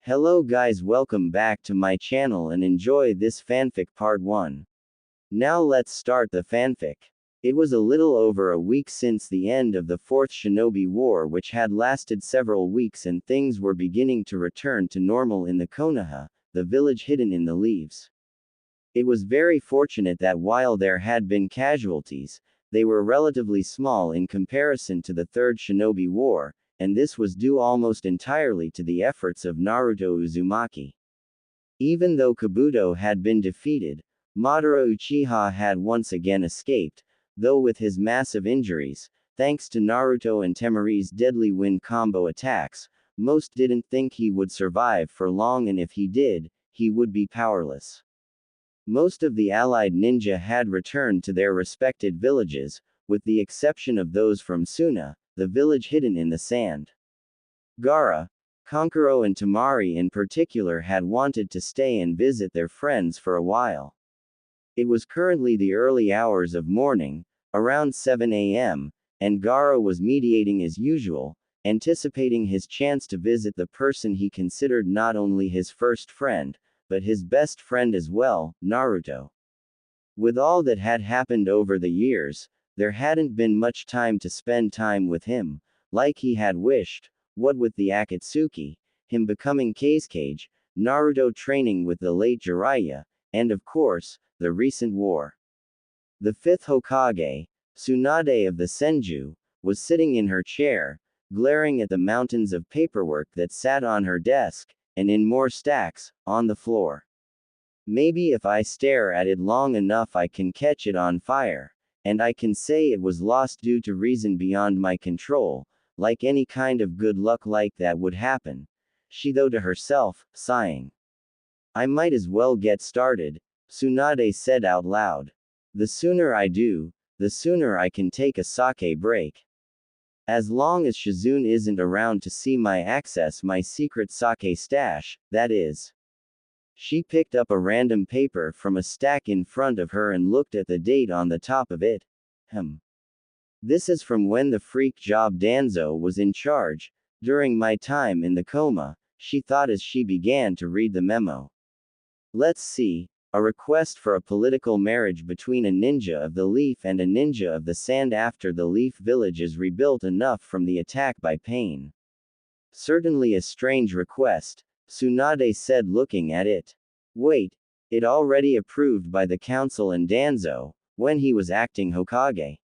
Hello guys, welcome back to my channel and enjoy this fanfic part 1. Now let's start the fanfic. It was a little over a week since the end of the Fourth Shinobi War, which had lasted several weeks, and things were beginning to return to normal in the Konoha, the village hidden in the leaves. It was very fortunate that while there had been casualties, they were relatively small in comparison to the Third Shinobi War, and this was due almost entirely to the efforts of Naruto Uzumaki. Even though Kabuto had been defeated, Madara Uchiha had once again escaped, though with his massive injuries, thanks to Naruto and Temari's deadly wind combo attacks. Most didn't think he would survive for long, and if he did, he would be powerless. Most of the allied ninja had returned to their respected villages, with the exception of those from Suna, the village hidden in the sand. Gaara, Kankuro and Temari in particular had wanted to stay and visit their friends for a while. It was currently the early hours of morning, around 7 a.m., and Gaara was mediating as usual, anticipating his chance to visit the person he considered not only his first friend, but his best friend as well, Naruto. With all that had happened over the years, there hadn't been much time to spend time with him, like he had wished, what with the Akatsuki, him becoming Kazekage, Naruto training with the late Jiraiya, and of course, the recent war. The fifth Hokage, Tsunade of the Senju, was sitting in her chair, glaring at the mountains of paperwork that sat on her desk, and in more stacks, on the floor. Maybe if I stare at it long enough I can catch it on fire. And I can say it was lost due to reason beyond my control, like any kind of good luck like that would happen. She thought to herself, sighing. I might as well get started, Tsunade said out loud. The sooner I do, the sooner I can take a sake break. As long as Shizune isn't around to see my access my secret sake stash, that is. She picked up a random paper from a stack in front of her and looked at the date on the top of it. This is from when the freak job Danzo was in charge, during my time in the coma, she thought as she began to read the memo. Let's see, a request for a political marriage between a ninja of the leaf and a ninja of the sand after the leaf village is rebuilt enough from the attack by pain. Certainly a strange request, Tsunade said looking at it. Wait, it already approved by the council and Danzo, when he was acting Hokage.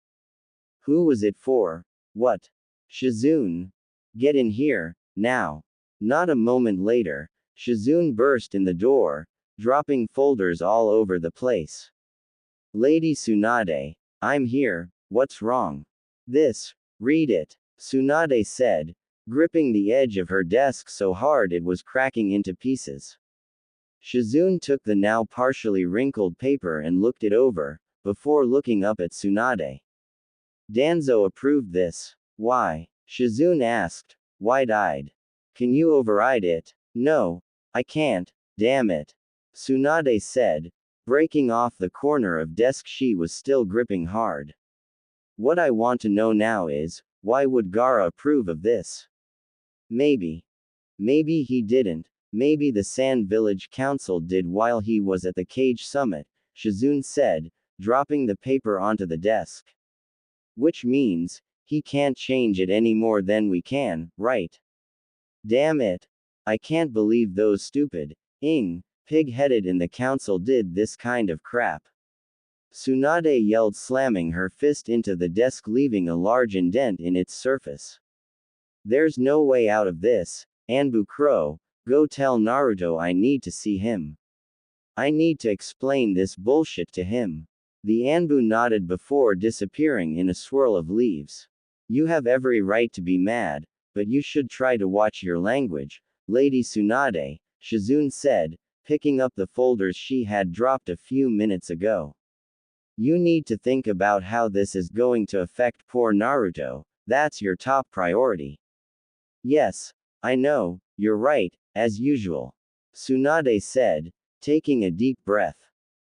Who was it for? What? Shizune. Get in here, now. Not a moment later, Shizune burst in the door, dropping folders all over the place. Lady Tsunade, I'm here, what's wrong? This, read it, Tsunade said, gripping the edge of her desk so hard it was cracking into pieces. Shizune took the now partially wrinkled paper and looked it over, before looking up at Tsunade. Danzo approved this. Why? Shizune asked, wide-eyed. Can you override it? No, I can't, damn it. Tsunade said, breaking off the corner of desk she was still gripping hard. What I want to know now is, why would Gaara approve of this? Maybe he didn't. Maybe the Sand Village Council did while he was at the Cage Summit, Shizune said, dropping the paper onto the desk. Which means, he can't change it any more than we can, right? Damn it. I can't believe those stupid, pig-headed in the council did this kind of crap. Tsunade yelled, slamming her fist into the desk, leaving a large indent in its surface. There's no way out of this, Anbu Crow, go tell Naruto I need to see him. I need to explain this bullshit to him. The Anbu nodded before disappearing in a swirl of leaves. You have every right to be mad, but you should try to watch your language, Lady Tsunade, Shizune said, picking up the folders she had dropped a few minutes ago. You need to think about how this is going to affect poor Naruto, that's your top priority. Yes, I know, you're right, as usual. Tsunade said, taking a deep breath.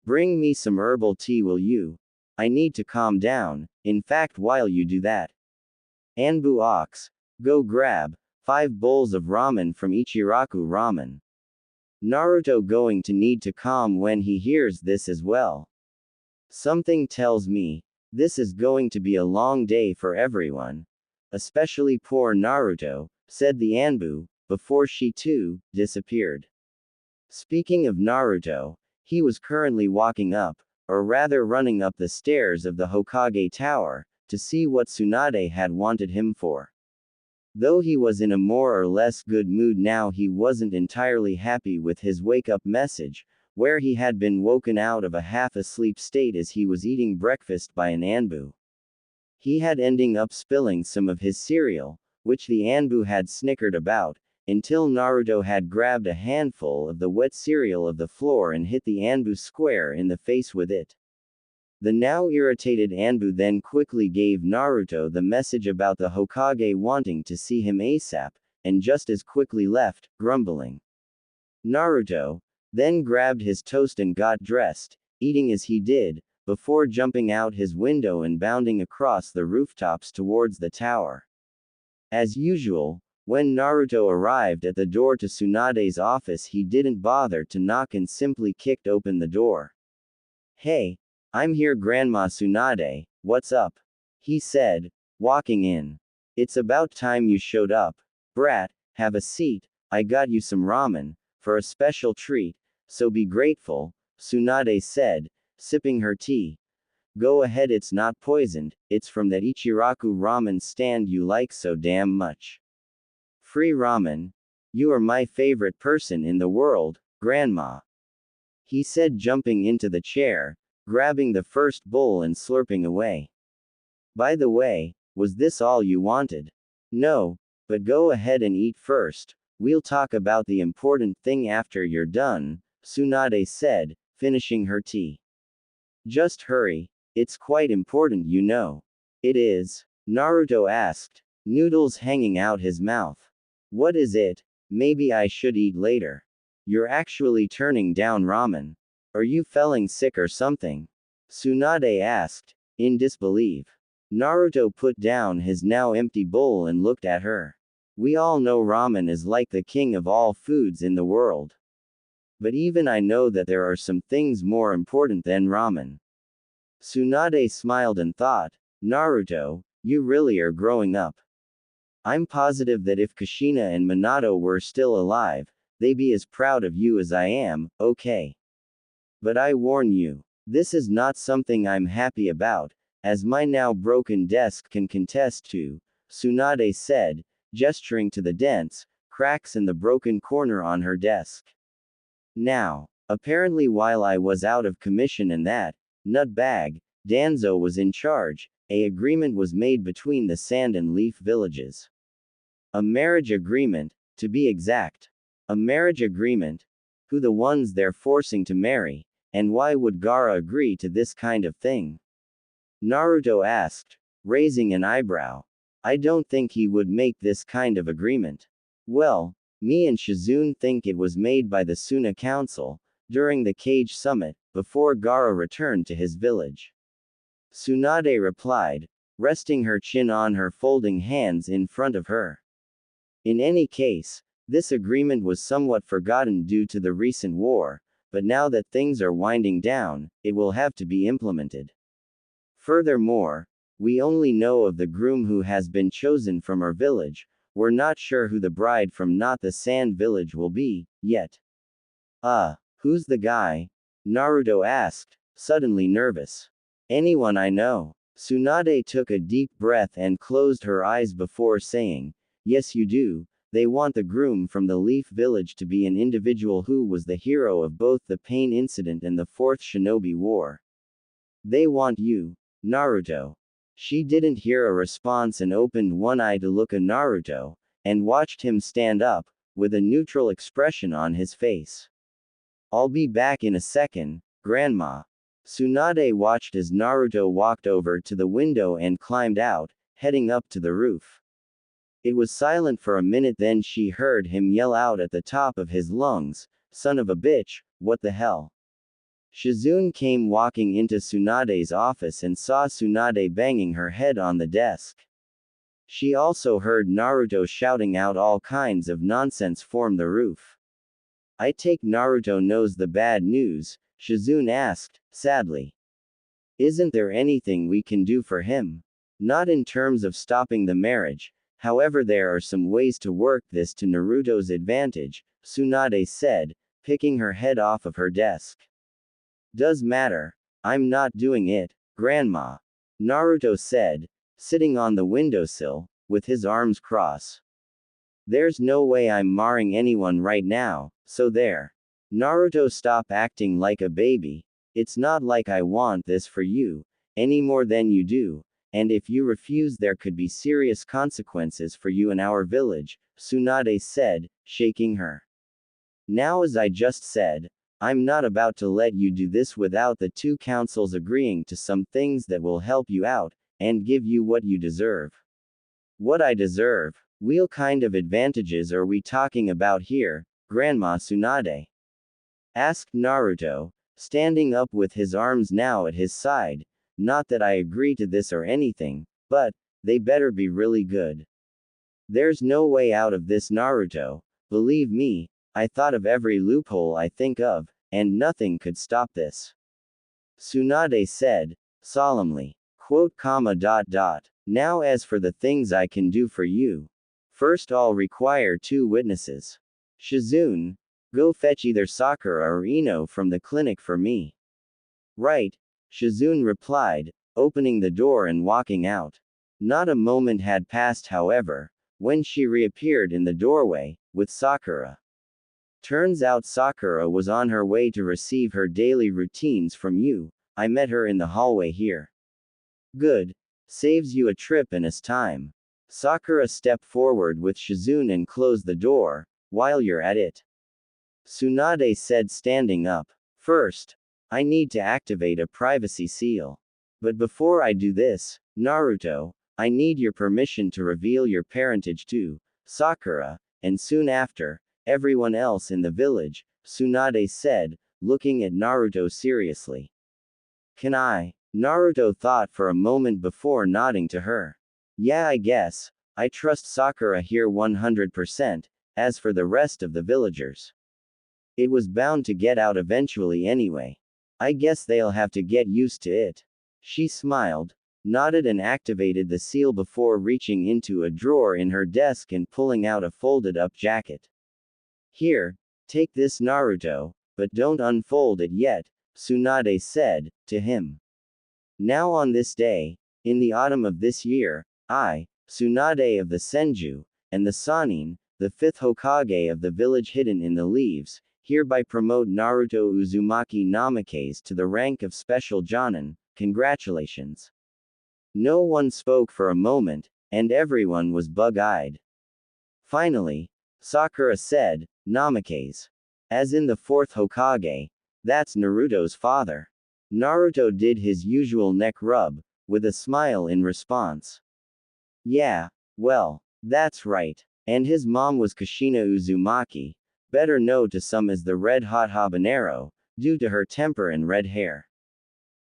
Bring me some herbal tea, will you? I need to calm down, in fact while you do that. Anbu Ox, go grab, 5 bowls of ramen from Ichiraku Ramen. Naruto going to need to calm when he hears this as well. Something tells me, this is going to be a long day for everyone. Especially poor Naruto, said the Anbu, before she too disappeared. Speaking of Naruto, he was currently walking up, or rather running up the stairs of the Hokage Tower, to see what Tsunade had wanted him for. Though he was in a more or less good mood now, he wasn't entirely happy with his wake-up message, where he had been woken out of a half-asleep state as he was eating breakfast by an Anbu. He had ending up spilling some of his cereal, which the Anbu had snickered about, until Naruto had grabbed a handful of the wet cereal of the floor and hit the Anbu square in the face with it. The now irritated Anbu then quickly gave Naruto the message about the Hokage wanting to see him ASAP, and just as quickly left, grumbling. Naruto then grabbed his toast and got dressed, eating as he did, before jumping out his window and bounding across the rooftops towards the tower. As usual, when Naruto arrived at the door to Tsunade's office, he didn't bother to knock and simply kicked open the door. "Hey, I'm here, Grandma Tsunade, what's up?" he said, walking in. "It's about time you showed up. Brat, have a seat, I got you some ramen, for a special treat, so be grateful," Tsunade said, sipping her tea. "Go ahead, it's not poisoned, it's from that Ichiraku ramen stand you like so damn much. Free ramen? You are my favorite person in the world, Grandma," he said, jumping into the chair, grabbing the first bowl and slurping away. "By the way, was this all you wanted?" "No, but go ahead and eat first, we'll talk about the important thing after you're done," Tsunade said, finishing her tea. "Just hurry, it's quite important, you know." "It is?" Naruto asked, noodles hanging out his mouth. "What is it? Maybe I should eat later." "You're actually turning down ramen. Are you feeling sick or something?" Tsunade asked, in disbelief. Naruto put down his now empty bowl and looked at her. "We all know ramen is like the king of all foods in the world. But even I know that there are some things more important than ramen." Tsunade smiled and thought, "Naruto, you really are growing up. I'm positive that if Kushina and Minato were still alive, they'd be as proud of you as I am, okay? But I warn you, this is not something I'm happy about, as my now broken desk can contest to," Tsunade said, gesturing to the dents, cracks in the broken corner on her desk. "Now, apparently while I was out of commission and that nutbag, Danzo was in charge, an agreement was made between the Sand and Leaf villages. A marriage agreement, to be exact. A marriage agreement? Who the ones they're forcing to marry, and why would Gaara agree to this kind of thing?" Naruto asked, raising an eyebrow. "I don't think he would make this kind of agreement. Well, me and Shizune think it was made by the Suna Council, during the Cage Summit, before Gaara returned to his village." Tsunade replied, resting her chin on her folding hands in front of her. In any case, this agreement was somewhat forgotten due to the recent war, but now that things are winding down, it will have to be implemented. Furthermore, we only know of the groom who has been chosen from our village, we're not sure who the bride from Not the Sand village will be, yet. Who's the guy?" Naruto asked, suddenly nervous. "Anyone I know." Tsunade took a deep breath and closed her eyes before saying, "Yes you do, they want the groom from the Leaf Village to be an individual who was the hero of both the Pain Incident and the Fourth Shinobi War. They want you, Naruto." She didn't hear a response and opened one eye to look at Naruto, and watched him stand up, with a neutral expression on his face. "I'll be back in a second, Grandma." Tsunade watched as Naruto walked over to the window and climbed out, heading up to the roof. It was silent for a minute, then she heard him yell out at the top of his lungs, "Son of a bitch, what the hell?" Shizune came walking into Tsunade's office and saw Tsunade banging her head on the desk. She also heard Naruto shouting out all kinds of nonsense from the roof. I take Naruto knows the bad news, Shizune asked, sadly. Isn't there anything we can do for him? Not in terms of stopping the marriage, however there are some ways to work this to Naruto's advantage, Tsunade said, picking her head off of her desk. Does matter. I'm not doing it, Grandma. Naruto said, sitting on the windowsill, with his arms crossed. There's no way I'm marring anyone right now, so there. Naruto, stop acting like a baby. It's not like I want this for you, any more than you do, and if you refuse there could be serious consequences for you in our village, Tsunade said, shaking her. Now as I just said, I'm not about to let you do this without the two councils agreeing to some things that will help you out, and give you what you deserve. What I deserve? What kind of advantages are we talking about here, Grandma Tsunade? Asked Naruto, standing up with his arms now at his side. Not that I agree to this or anything, but they better be really good. There's no way out of this, Naruto. Believe me, I thought of every loophole I think of, and nothing could stop this. Tsunade said, solemnly. Quote, comma, dot, dot. Now as for the things I can do for you. First I'll require 2 witnesses. Shizune, go fetch either Sakura or Ino from the clinic for me. Right, Shizune replied, opening the door and walking out. Not a moment had passed, however, when she reappeared in the doorway, with Sakura. Turns out Sakura was on her way to receive her daily routines from you. I met her in the hallway here. Good. Saves you a trip and us time. Sakura stepped forward with Shizune and closed the door, while you're at it. Tsunade said, standing up. First, I need to activate a privacy seal. But before I do this, Naruto, I need your permission to reveal your parentage to Sakura, and soon after, everyone else in the village, Tsunade said, looking at Naruto seriously. Can I? Naruto thought for a moment before nodding to her. Yeah, I guess. I trust Sakura here 100%, as for the rest of the villagers. It was bound to get out eventually anyway. I guess they'll have to get used to it. She smiled, nodded and activated the seal before reaching into a drawer in her desk and pulling out a folded-up jacket. Here, take this, Naruto, but don't unfold it yet, Tsunade said, to him. Now on this day, in the autumn of this year, I, Tsunade of the Senju, and the Sannin, the 5th Hokage of the village hidden in the leaves, hereby promote Naruto Uzumaki Namikaze to the rank of Special Jonin. Congratulations. No one spoke for a moment, and everyone was bug-eyed. Finally, Sakura said, Namikaze. As in the 4th Hokage, that's Naruto's father. Naruto did his usual neck rub, with a smile in response. Yeah, well, that's right. And his mom was Kushina Uzumaki, better known to some as the Red Hot Habanero, due to her temper and red hair.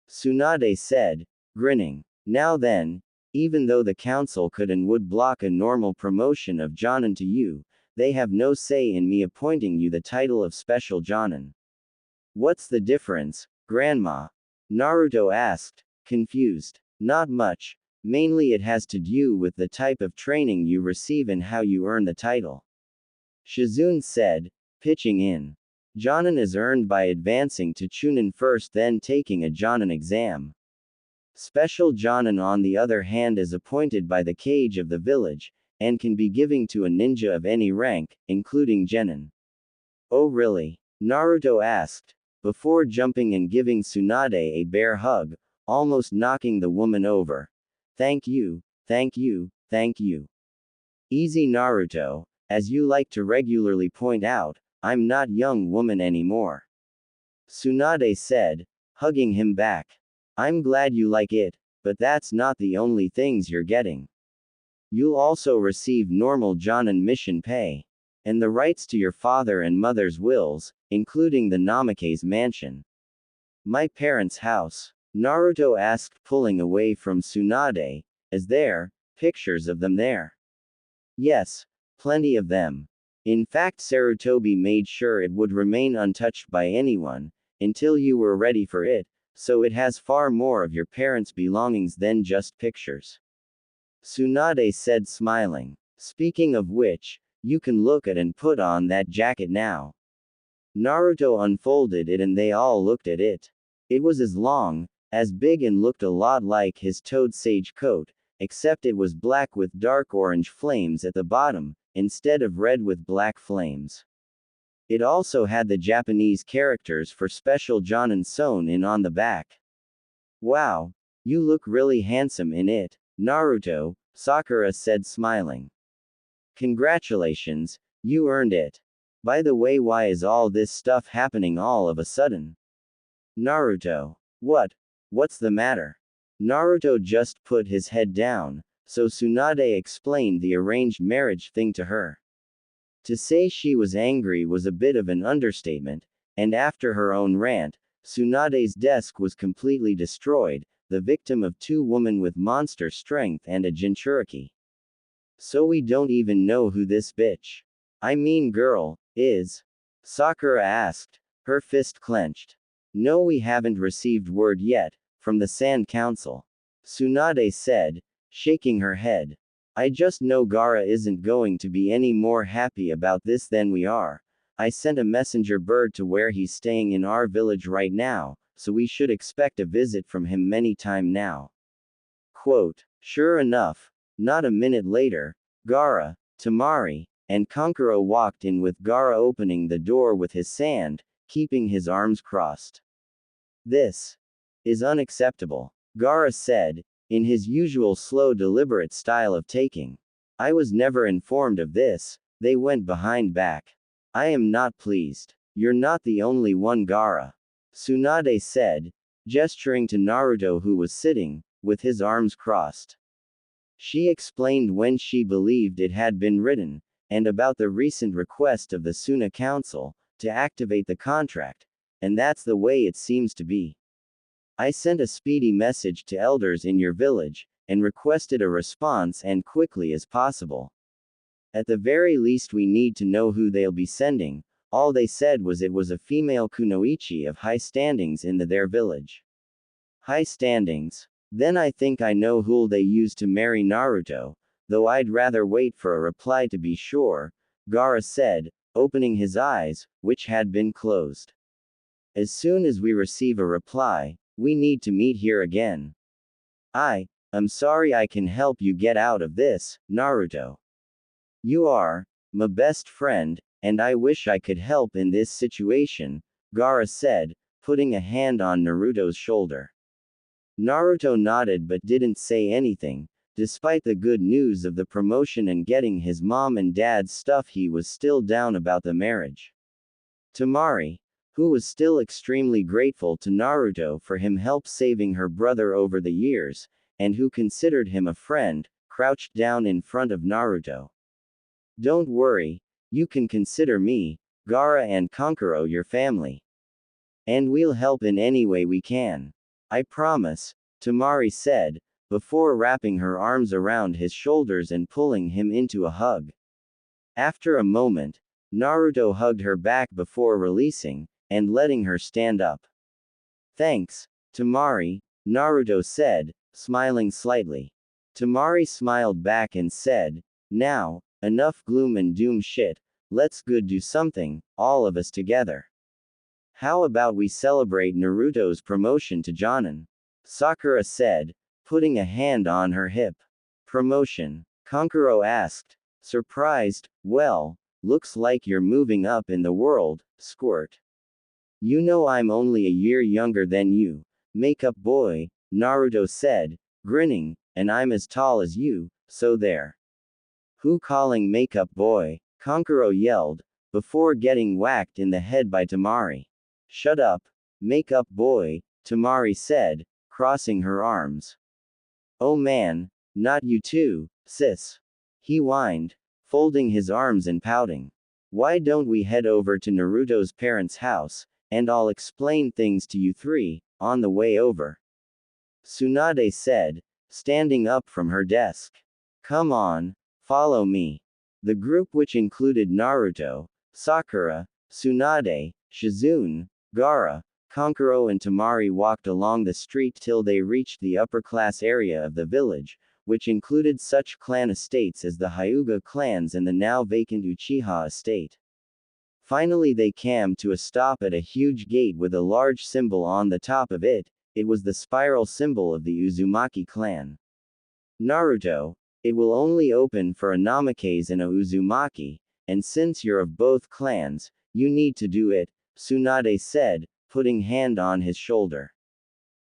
Tsunade said, grinning. Now then, even though the council could and would block a normal promotion of Jonin to you, they have no say in me appointing you the title of Special Jonin. What's the difference, Grandma? Naruto asked, confused. Not much. Mainly it has to do with the type of training you receive and how you earn the title. Shizune said, pitching in. Jonin is earned by advancing to Chunin first, then taking a Jonin exam. Special Jonin on the other hand is appointed by the Kage of the village, and can be given to a ninja of any rank, including Genin. Oh really? Naruto asked, before jumping and giving Tsunade a bear hug, almost knocking the woman over. Thank you, thank you, thank you. Easy, Naruto, as you like to regularly point out, I'm not young woman anymore. Tsunade said, hugging him back. I'm glad you like it, but that's not the only things you're getting. You'll also receive normal Jonin mission pay. And the rights to your father and mother's wills, including the Namikaze mansion. My parents' house? Naruto asked, pulling away from Tsunade, as there, pictures of them there. Yes, plenty of them. In fact, Sarutobi made sure it would remain untouched by anyone, until you were ready for it, so it has far more of your parents' belongings than just pictures. Tsunade said, smiling. Speaking of which, you can look at and put on that jacket now. Naruto unfolded it and they all looked at it. It was as long, as big and looked a lot like his Toad Sage coat, except it was black with dark orange flames at the bottom, instead of red with black flames. It also had the Japanese characters for special Jonin sewn in on the back. Wow, you look really handsome in it, Naruto, Sakura said, smiling. Congratulations, you earned it. By the way, why is all this stuff happening all of a sudden? Naruto. What's the matter? Naruto just put his head down, so Tsunade explained the arranged marriage thing to her. To say she was angry was a bit of an understatement, and after her own rant, Tsunade's desk was completely destroyed, the victim of two women with monster strength and a Jinchuriki. So we don't even know who this bitch, I mean girl, is? Sakura asked, her fist clenched. No, we haven't received word yet, from the Sand Council. Tsunade said, shaking her head. I just know Gaara isn't going to be any more happy about this than we are. I sent a messenger bird to where he's staying in our village right now, so we should expect a visit from him many time now. Quote, sure enough, not a minute later, Gaara, Temari, and Kankuro walked in with Gaara opening the door with his sand, keeping his arms crossed. This is unacceptable, Gaara said, in his usual slow deliberate style of taking. I was never informed of this, they went behind back. I am not pleased. You're not the only one, Gaara. Tsunade said, gesturing to Naruto who was sitting, with his arms crossed. She explained when she believed it had been written, and about the recent request of the Suna Council, to activate the contract, and that's the way it seems to be. I sent a speedy message to elders in your village, and requested a response and quickly as possible. At the very least we need to know who they'll be sending. All they said was it was a female kunoichi of high standings in their village. High standings? Then I think I know who'll they use to marry Naruto, though I'd rather wait for a reply to be sure, Gaara said, opening his eyes, which had been closed. As soon as we receive a reply, we need to meet here again. I'm sorry I can help you get out of this, Naruto. You are my best friend, and I wish I could help in this situation, Gaara said, putting a hand on Naruto's shoulder. Naruto nodded but didn't say anything. Despite the good news of the promotion and getting his mom and dad's stuff, he was still down about the marriage. Temari, who was still extremely grateful to Naruto for him help saving her brother over the years, and who considered him a friend, crouched down in front of Naruto. Don't worry, you can consider me, Gaara and Kankuro your family. And we'll help in any way we can. I promise, Temari said, before wrapping her arms around his shoulders and pulling him into a hug. After a moment, Naruto hugged her back before releasing, and letting her stand up. Thanks, Temari, Naruto said, smiling slightly. Temari smiled back and said, now, enough gloom and doom shit, let's go do something, all of us together. How about we celebrate Naruto's promotion to Jonin? Sakura said, putting a hand on her hip. Promotion? Kankuro asked, surprised. Well, looks like you're moving up in the world, squirt. You know I'm only a year younger than you, makeup boy, Naruto said, grinning, and I'm as tall as you, so there. Who calling makeup boy? Kankuro yelled, before getting whacked in the head by Temari. Shut up, makeup boy, Temari said, crossing her arms. Oh man, not you too, sis. He whined, folding his arms and pouting. Why don't we head over to Naruto's parents' house, and I'll explain things to you three, on the way over. Tsunade said, standing up from her desk. Come on, follow me. The group, which included Naruto, Sakura, Tsunade, Shizune, Gaara, Kankuro and Temari, walked along the street till they reached the upper-class area of the village, which included such clan estates as the Hyuga clans and the now vacant Uchiha estate. Finally they came to a stop at a huge gate with a large symbol on the top of it. It was the spiral symbol of the Uzumaki clan. Naruto, it will only open for a Namakase and a Uzumaki, and since you're of both clans, you need to do it, Tsunade said, putting hand on his shoulder.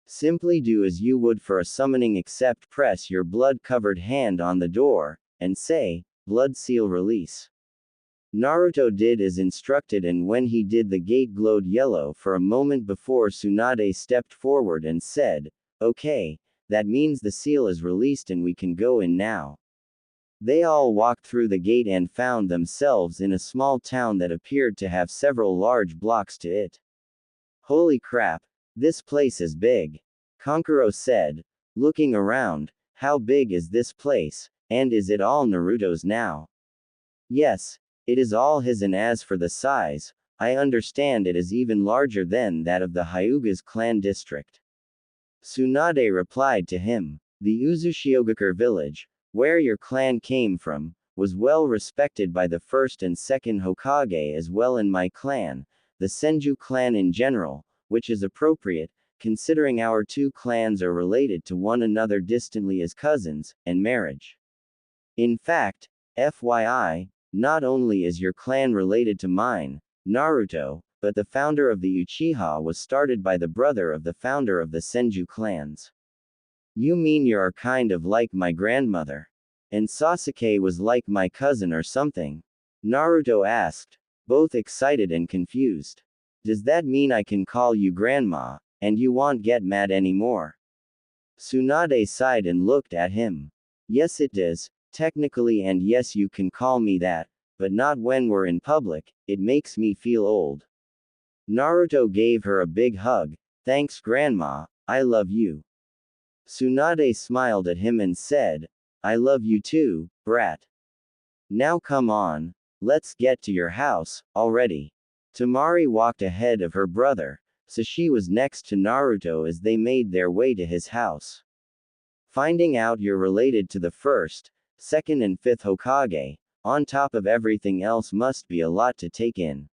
Simply do as you would for a summoning, except press your blood-covered hand on the door, and say, "Blood seal release." Naruto did as instructed, and when he did, the gate glowed yellow for a moment before Tsunade stepped forward and said, "Okay, that means the seal is released and we can go in now." They all walked through the gate and found themselves in a small town that appeared to have several large blocks to it. "Holy crap, this place is big," Kankuro said, looking around. "How big is this place, and is it all Naruto's now?" "Yes, it is all his, and as for the size, I understand it is even larger than that of the Hyuga's clan district." Tsunade replied to him. "The Uzushiogakure village, where your clan came from, was well respected by the first and second Hokage as well in my clan, the Senju clan in general, which is appropriate, considering our two clans are related to one another distantly as cousins, and marriage. In fact, FYI, not only is your clan related to mine, Naruto, but the founder of the Uchiha was started by the brother of the founder of the Senju clans." "You mean you're kind of like my grandmother? And Sasuke was like my cousin or something?" Naruto asked, both excited and confused. "Does that mean I can call you grandma, and you won't get mad anymore?" Tsunade sighed and looked at him. "Yes, it does, technically, and yes, you can call me that, but not when we're in public. It makes me feel old." Naruto gave her a big hug. "Thanks, grandma, I love you." Tsunade smiled at him and said, "I love you too, brat. Now come on, let's get to your house, already." Temari walked ahead of her brother, so she was next to Naruto as they made their way to his house. "Finding out you're related to the first, second and fifth Hokage, on top of everything else, must be a lot to take in.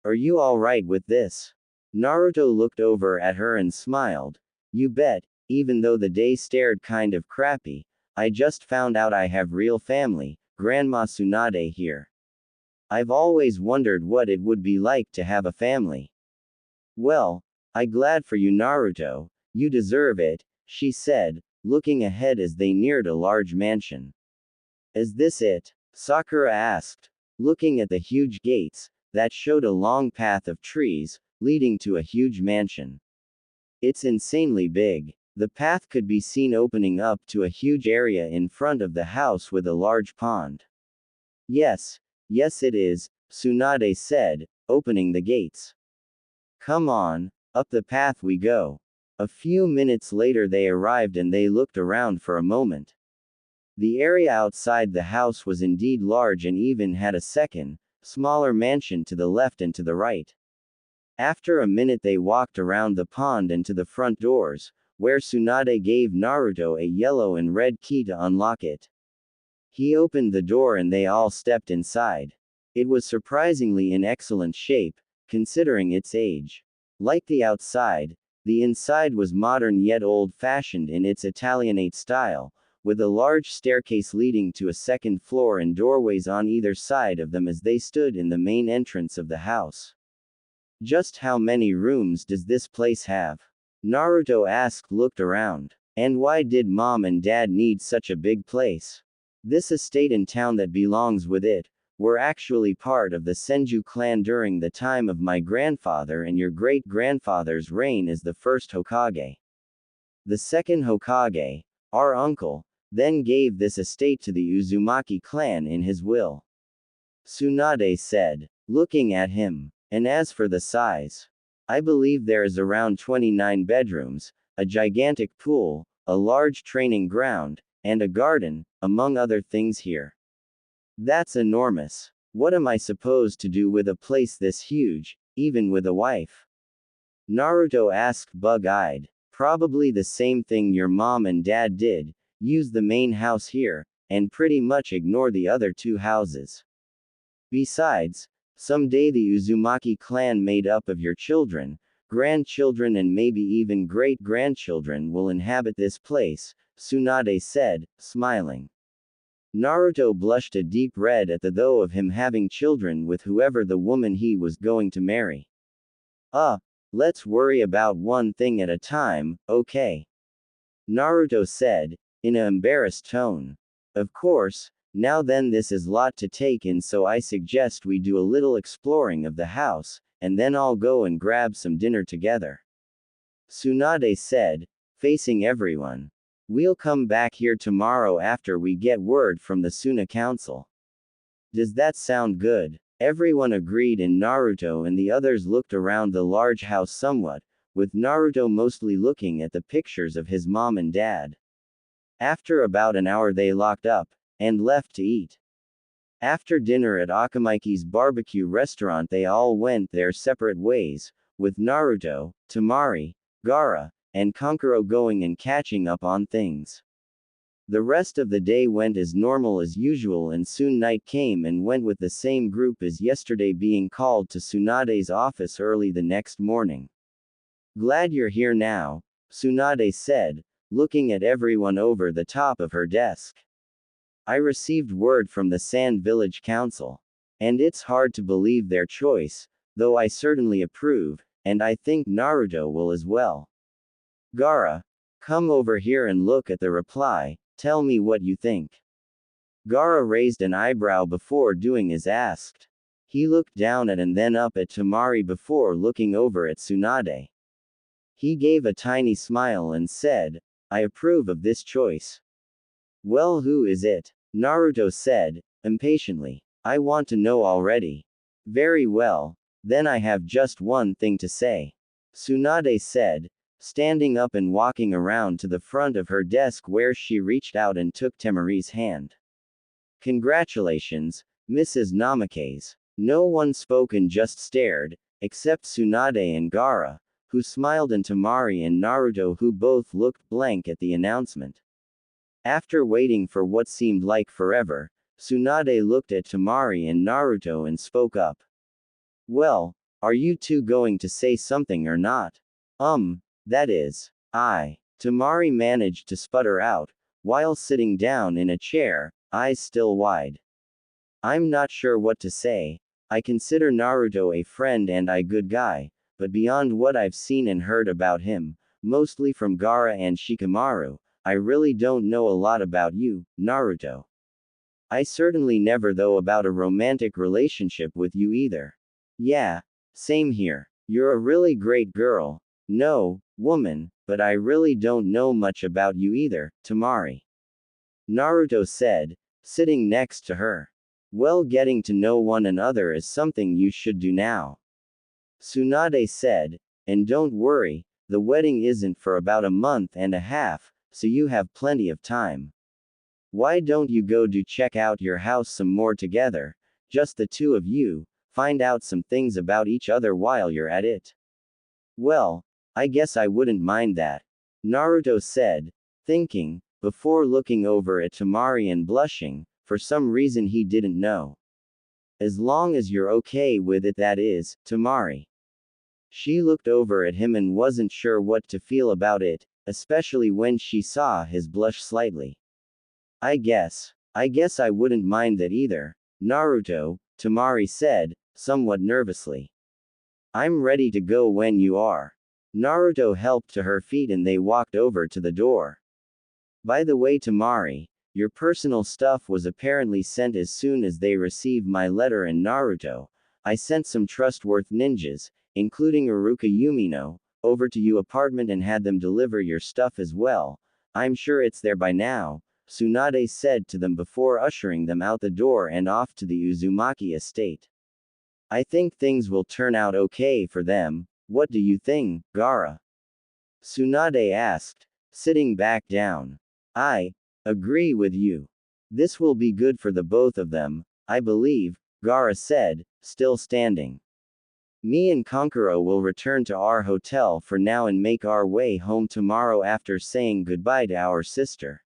Are you alright with this?" Naruto looked over at her and smiled. "You bet, even though the day stared kind of crappy. I just found out I have real family, Grandma Tsunade here. I've always wondered what it would be like to have a family." "Well, I'm glad for you, Naruto, you deserve it," she said, looking ahead as they neared a large mansion. "Is this it?" Sakura asked, looking at the huge gates that showed a long path of trees leading to a huge mansion. "It's insanely big. The path could be seen opening up to a huge area in front of the house with a large pond." Yes, it is," Tsunade said, opening the gates. "Come on, up the path we go." A few minutes later they arrived and they looked around for a moment. The area outside the house was indeed large and even had a second, smaller mansion to the left and to the right. After a minute they walked around the pond and to the front doors, where Tsunade gave Naruto a yellow and red key to unlock it. He opened the door and they all stepped inside. It was surprisingly in excellent shape, considering its age. Like the outside, the inside was modern yet old-fashioned in its Italianate style, with a large staircase leading to a second floor and doorways on either side of them as they stood in the main entrance of the house. "Just how many rooms does this place have?" Naruto asked, looked around. "And why did mom and dad need such a big place? This estate and town that belongs with it were actually part of the Senju clan during the time of my grandfather and your great-grandfather's reign as the first Hokage. The second Hokage, our uncle, then gave this estate to the Uzumaki clan in his will," Tsunade said, looking at him. "And as for the size, I believe there is around 29 bedrooms, a gigantic pool, a large training ground, and a garden, among other things here. That's enormous. What am I supposed to do with a place this huge, even with a wife? Naruto asked bug-eyed. Probably the same thing your mom and dad did, use the main house here, and pretty much ignore the other two houses. Besides, someday the Uzumaki clan made up of your children, grandchildren and maybe even great-grandchildren will inhabit this place, Tsunade said, smiling. Naruto blushed a deep red at the thought of him having children with whoever the woman he was going to marry. Let's worry about one thing at a time, okay? Naruto said, in an embarrassed tone. Of course, now then this is lot to take in, so I suggest we do a little exploring of the house, and then I'll go and grab some dinner together. Tsunade said, facing everyone. We'll come back here tomorrow after we get word from the Suna Council. Does that sound good? Everyone agreed and Naruto and the others looked around the large house somewhat, with Naruto mostly looking at the pictures of his mom and dad. After about an hour they locked up, and left to eat. After dinner at Akamaiki's barbecue restaurant they all went their separate ways, with Naruto, Temari, Gaara, and Kankuro going and catching up on things. The rest of the day went as normal as usual and soon night came and went with the same group as yesterday, being called to Tsunade's office early the next morning. Glad you're here now, Tsunade said, looking at everyone over the top of her desk. I received word from the Sand Village Council. And it's hard to believe their choice, though I certainly approve, and I think Naruto will as well. Gaara, come over here and look at the reply. Tell me what you think. Gaara raised an eyebrow before doing as asked. He looked down at and then up at Temari before looking over at Tsunade. He gave a tiny smile and said, I approve of this choice. Well, who is it? Naruto said, impatiently. I want to know already. Very well, then I have just one thing to say. Tsunade said, standing up and walking around to the front of her desk where she reached out and took Temari's hand. Congratulations, Mrs. Namikaze. No one spoke and just stared, except Tsunade and Gaara, who smiled, and Temari and Naruto, who both looked blank at the announcement. After waiting for what seemed like forever, Tsunade looked at Temari and Naruto and spoke up. Well, are you two going to say something or not? That is, Temari managed to sputter out, while sitting down in a chair, eyes still wide. I'm not sure what to say. I consider Naruto a friend and a good guy, but beyond what I've seen and heard about him, mostly from Gaara and Shikamaru, I really don't know a lot about you, Naruto. I certainly never thought about a romantic relationship with you either. Yeah, same here. You're a really great girl. No, woman, but I really don't know much about you either, Temari. Naruto said, sitting next to her. Well, getting to know one another is something you should do now. Tsunade said, and don't worry, the wedding isn't for about a month and a half, so you have plenty of time. Why don't you go to check out your house some more together, just the two of you, find out some things about each other while you're at it? Well, I guess I wouldn't mind that, Naruto said, thinking, before looking over at Temari and blushing, for some reason he didn't know. As long as you're okay with it, that is, Temari. She looked over at him and wasn't sure what to feel about it, especially when she saw his blush slightly. I guess I wouldn't mind that either, Naruto, Temari said, somewhat nervously. I'm ready to go when you are. Naruto helped to her feet and they walked over to the door. By the way, Temari, your personal stuff was apparently sent as soon as they received my letter, and Naruto, I sent some trustworthy ninjas, including Iruka Yumino, over to your apartment and had them deliver your stuff as well. I'm sure it's there by now, Tsunade said to them before ushering them out the door and off to the Uzumaki estate. I think things will turn out okay for them. What do you think, Gaara? Tsunade asked, sitting back down. Agree with you. This will be good for the both of them, I believe, Gaara said, still standing. Me and Kankuro will return to our hotel for now and make our way home tomorrow after saying goodbye to our sister.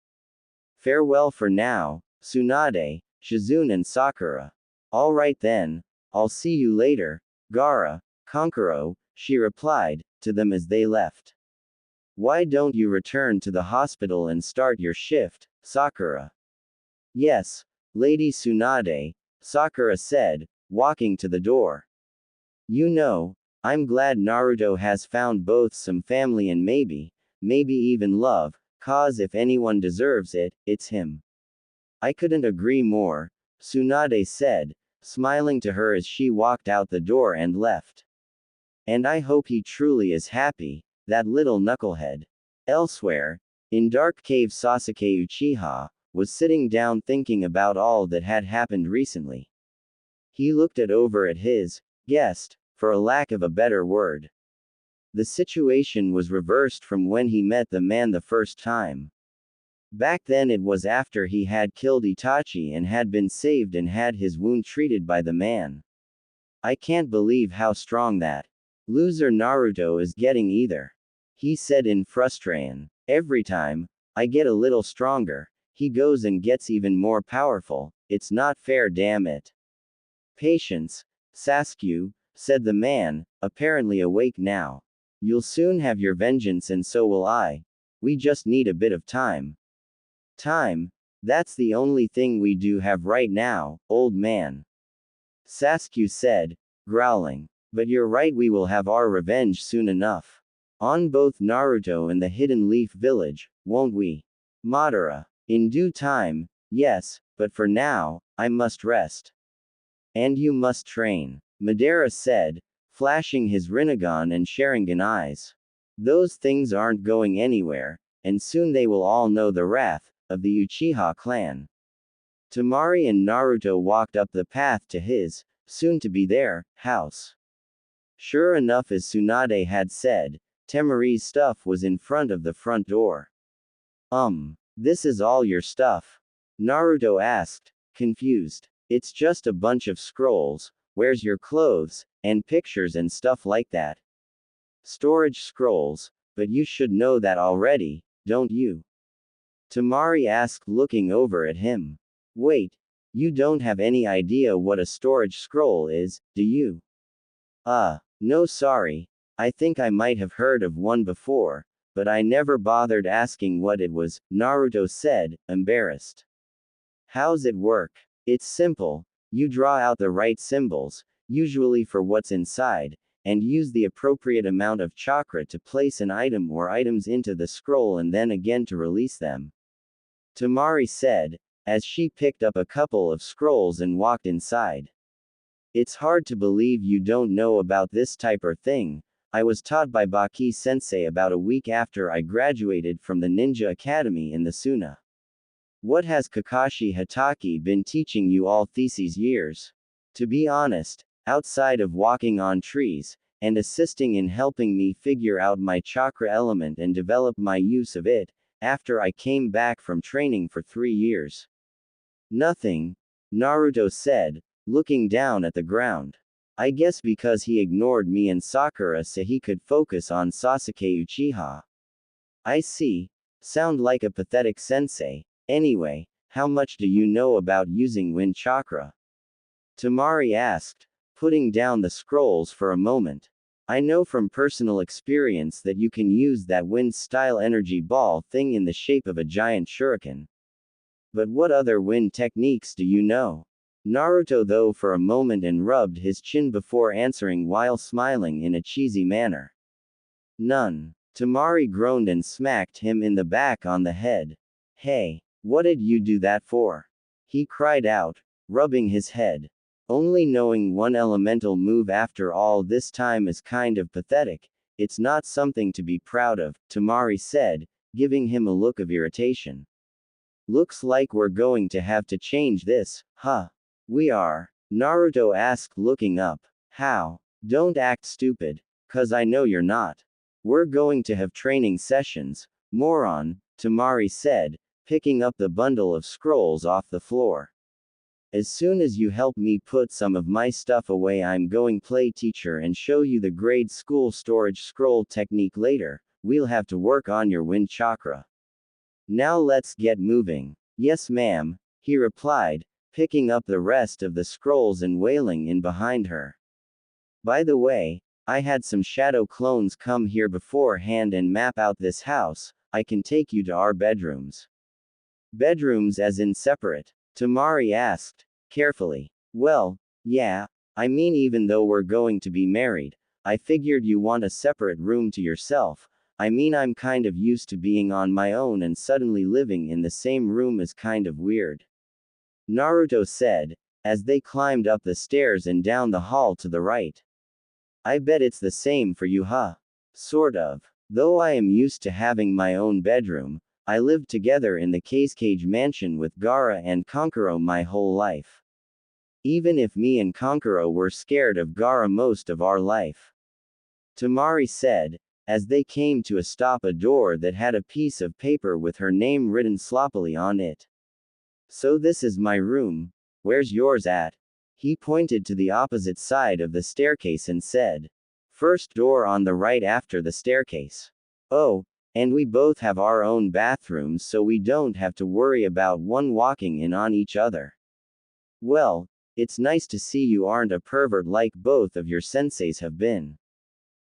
Farewell for now, Tsunade, Shizune and Sakura. Alright then, I'll see you later, Gaara, Kankuro, she replied, to them as they left. Why don't you return to the hospital and start your shift, Sakura? Yes, Lady Tsunade, Sakura said, walking to the door. You know, I'm glad Naruto has found both some family and maybe even love, cause if anyone deserves it, it's him. I couldn't agree more, Tsunade said, smiling to her as she walked out the door and left. And I hope he truly is happy, that little knucklehead. Elsewhere, in Dark Cave, Sasuke Uchiha was sitting down thinking about all that had happened recently. He looked over at his guest, for a lack of a better word. The situation was reversed from when he met the man the first time. Back then it was after he had killed Itachi and had been saved and had his wound treated by the man. I can't believe how strong that loser Naruto is getting either. He said in frustration. Every time I get a little stronger, he goes and gets even more powerful. It's not fair, damn it. Patience, Sasuke, said the man, apparently awake now. You'll soon have your vengeance and so will I. We just need a bit of time. Time? That's the only thing we do have right now, old man. Sasuke said, growling. But you're right, we will have our revenge soon enough. On both Naruto and the Hidden Leaf Village, won't we? Madara. In due time, yes, but for now, I must rest. And you must train, Madara said, flashing his Rinnegan and Sharingan eyes. Those things aren't going anywhere, and soon they will all know the wrath of the Uchiha clan. Temari and Naruto walked up the path to his, soon to be their, house. Sure enough, as Tsunade had said, Temari's stuff was in front of the front door. This is all your stuff? Naruto asked, confused. It's just a bunch of scrolls, where's your clothes, and pictures and stuff like that? Storage scrolls, but you should know that already, don't you? Temari asked, looking over at him. Wait, you don't have any idea what a storage scroll is, do you? No, sorry. I think I might have heard of one before, but I never bothered asking what it was, Naruto said, embarrassed. How's it work? It's simple. You draw out the right symbols, usually for what's inside, and use the appropriate amount of chakra to place an item or items into the scroll and then again to release them. Temari said, as she picked up a couple of scrolls and walked inside. It's hard to believe you don't know about this type of thing. I was taught by Baki sensei about a week after I graduated from the Ninja Academy in the Suna. What has Kakashi Hatake been teaching you all these years? To be honest, outside of walking on trees, and assisting in helping me figure out my chakra element and develop my use of it, after I came back from training for 3 years. Nothing, Naruto said, looking down at the ground. I guess because he ignored me and Sakura so he could focus on Sasuke Uchiha. I see. Sound like a pathetic sensei. Anyway, how much do you know about using wind chakra? Temari asked, putting down the scrolls for a moment. I know from personal experience that you can use that wind-style energy ball thing in the shape of a giant shuriken. But what other wind techniques do you know? Naruto though for a moment and rubbed his chin before answering while smiling in a cheesy manner. None. Temari groaned and smacked him in the back on the head. Hey, what did you do that for? He cried out, rubbing his head. Only knowing one elemental move after all this time is kind of pathetic. It's not something to be proud of, Temari said, giving him a look of irritation. Looks like we're going to have to change this, huh? We are? Naruto asked, looking up. How? Don't act stupid, 'cause I know you're not. We're going to have training sessions, moron, Temari said, picking up the bundle of scrolls off the floor. As soon as you help me put some of my stuff away, I'm going play teacher and show you the grade school storage scroll technique later. We'll have to work on your wind chakra. Now let's get moving. Yes, ma'am, he replied, picking up the rest of the scrolls and wailing in behind her. By the way, I had some shadow clones come here beforehand and map out this house. I can take you to our bedrooms. Bedrooms as in separate? Temari asked, carefully. Well, yeah, I mean even though we're going to be married, I figured you want a separate room to yourself. I mean I'm kind of used to being on my own and suddenly living in the same room is kind of weird. Naruto said, as they climbed up the stairs and down the hall to the right. I bet it's the same for you, huh? Sort of. Though I am used to having my own bedroom, I lived together in the Cage mansion with Gaara and Kankuro my whole life. Even if me and Kankuro were scared of Gaara most of our life. Temari said, as they came to a door that had a piece of paper with her name written sloppily on it. So this is my room. Where's yours at? He pointed to the opposite side of the staircase and said. First door on the right after the staircase. Oh, and we both have our own bathrooms so we don't have to worry about one walking in on each other. Well, it's nice to see you aren't a pervert like both of your senseis have been.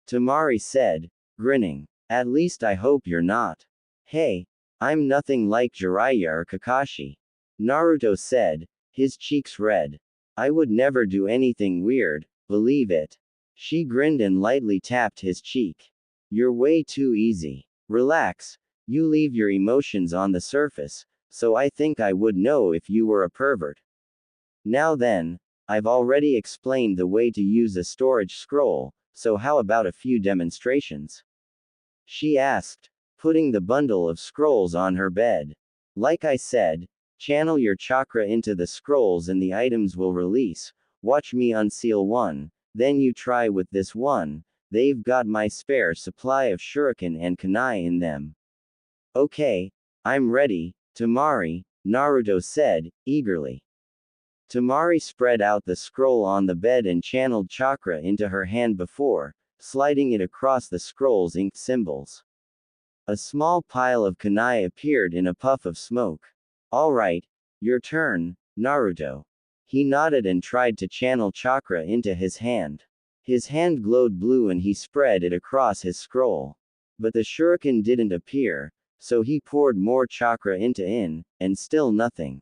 Temari said, grinning. At least I hope you're not. Hey, I'm nothing like Jiraiya or Kakashi. Naruto said, his cheeks red. I would never do anything weird, believe it. She grinned and lightly tapped his cheek. You're way too easy. Relax, you leave your emotions on the surface, so I think I would know if you were a pervert. Now then, I've already explained the way to use a storage scroll, so how about a few demonstrations? She asked, putting the bundle of scrolls on her bed. Like I said, channel your chakra into the scrolls and the items will release. Watch me unseal one, then you try with this one. They've got my spare supply of shuriken and kunai in them. Okay, I'm ready, Temari, Naruto said, eagerly. Temari spread out the scroll on the bed and channeled chakra into her hand before, sliding it across the scroll's inked symbols. A small pile of kunai appeared in a puff of smoke. Alright, your turn, Naruto. He nodded and tried to channel chakra into his hand. His hand glowed blue and he spread it across his scroll. But the shuriken didn't appear, so he poured more chakra into it, and still nothing.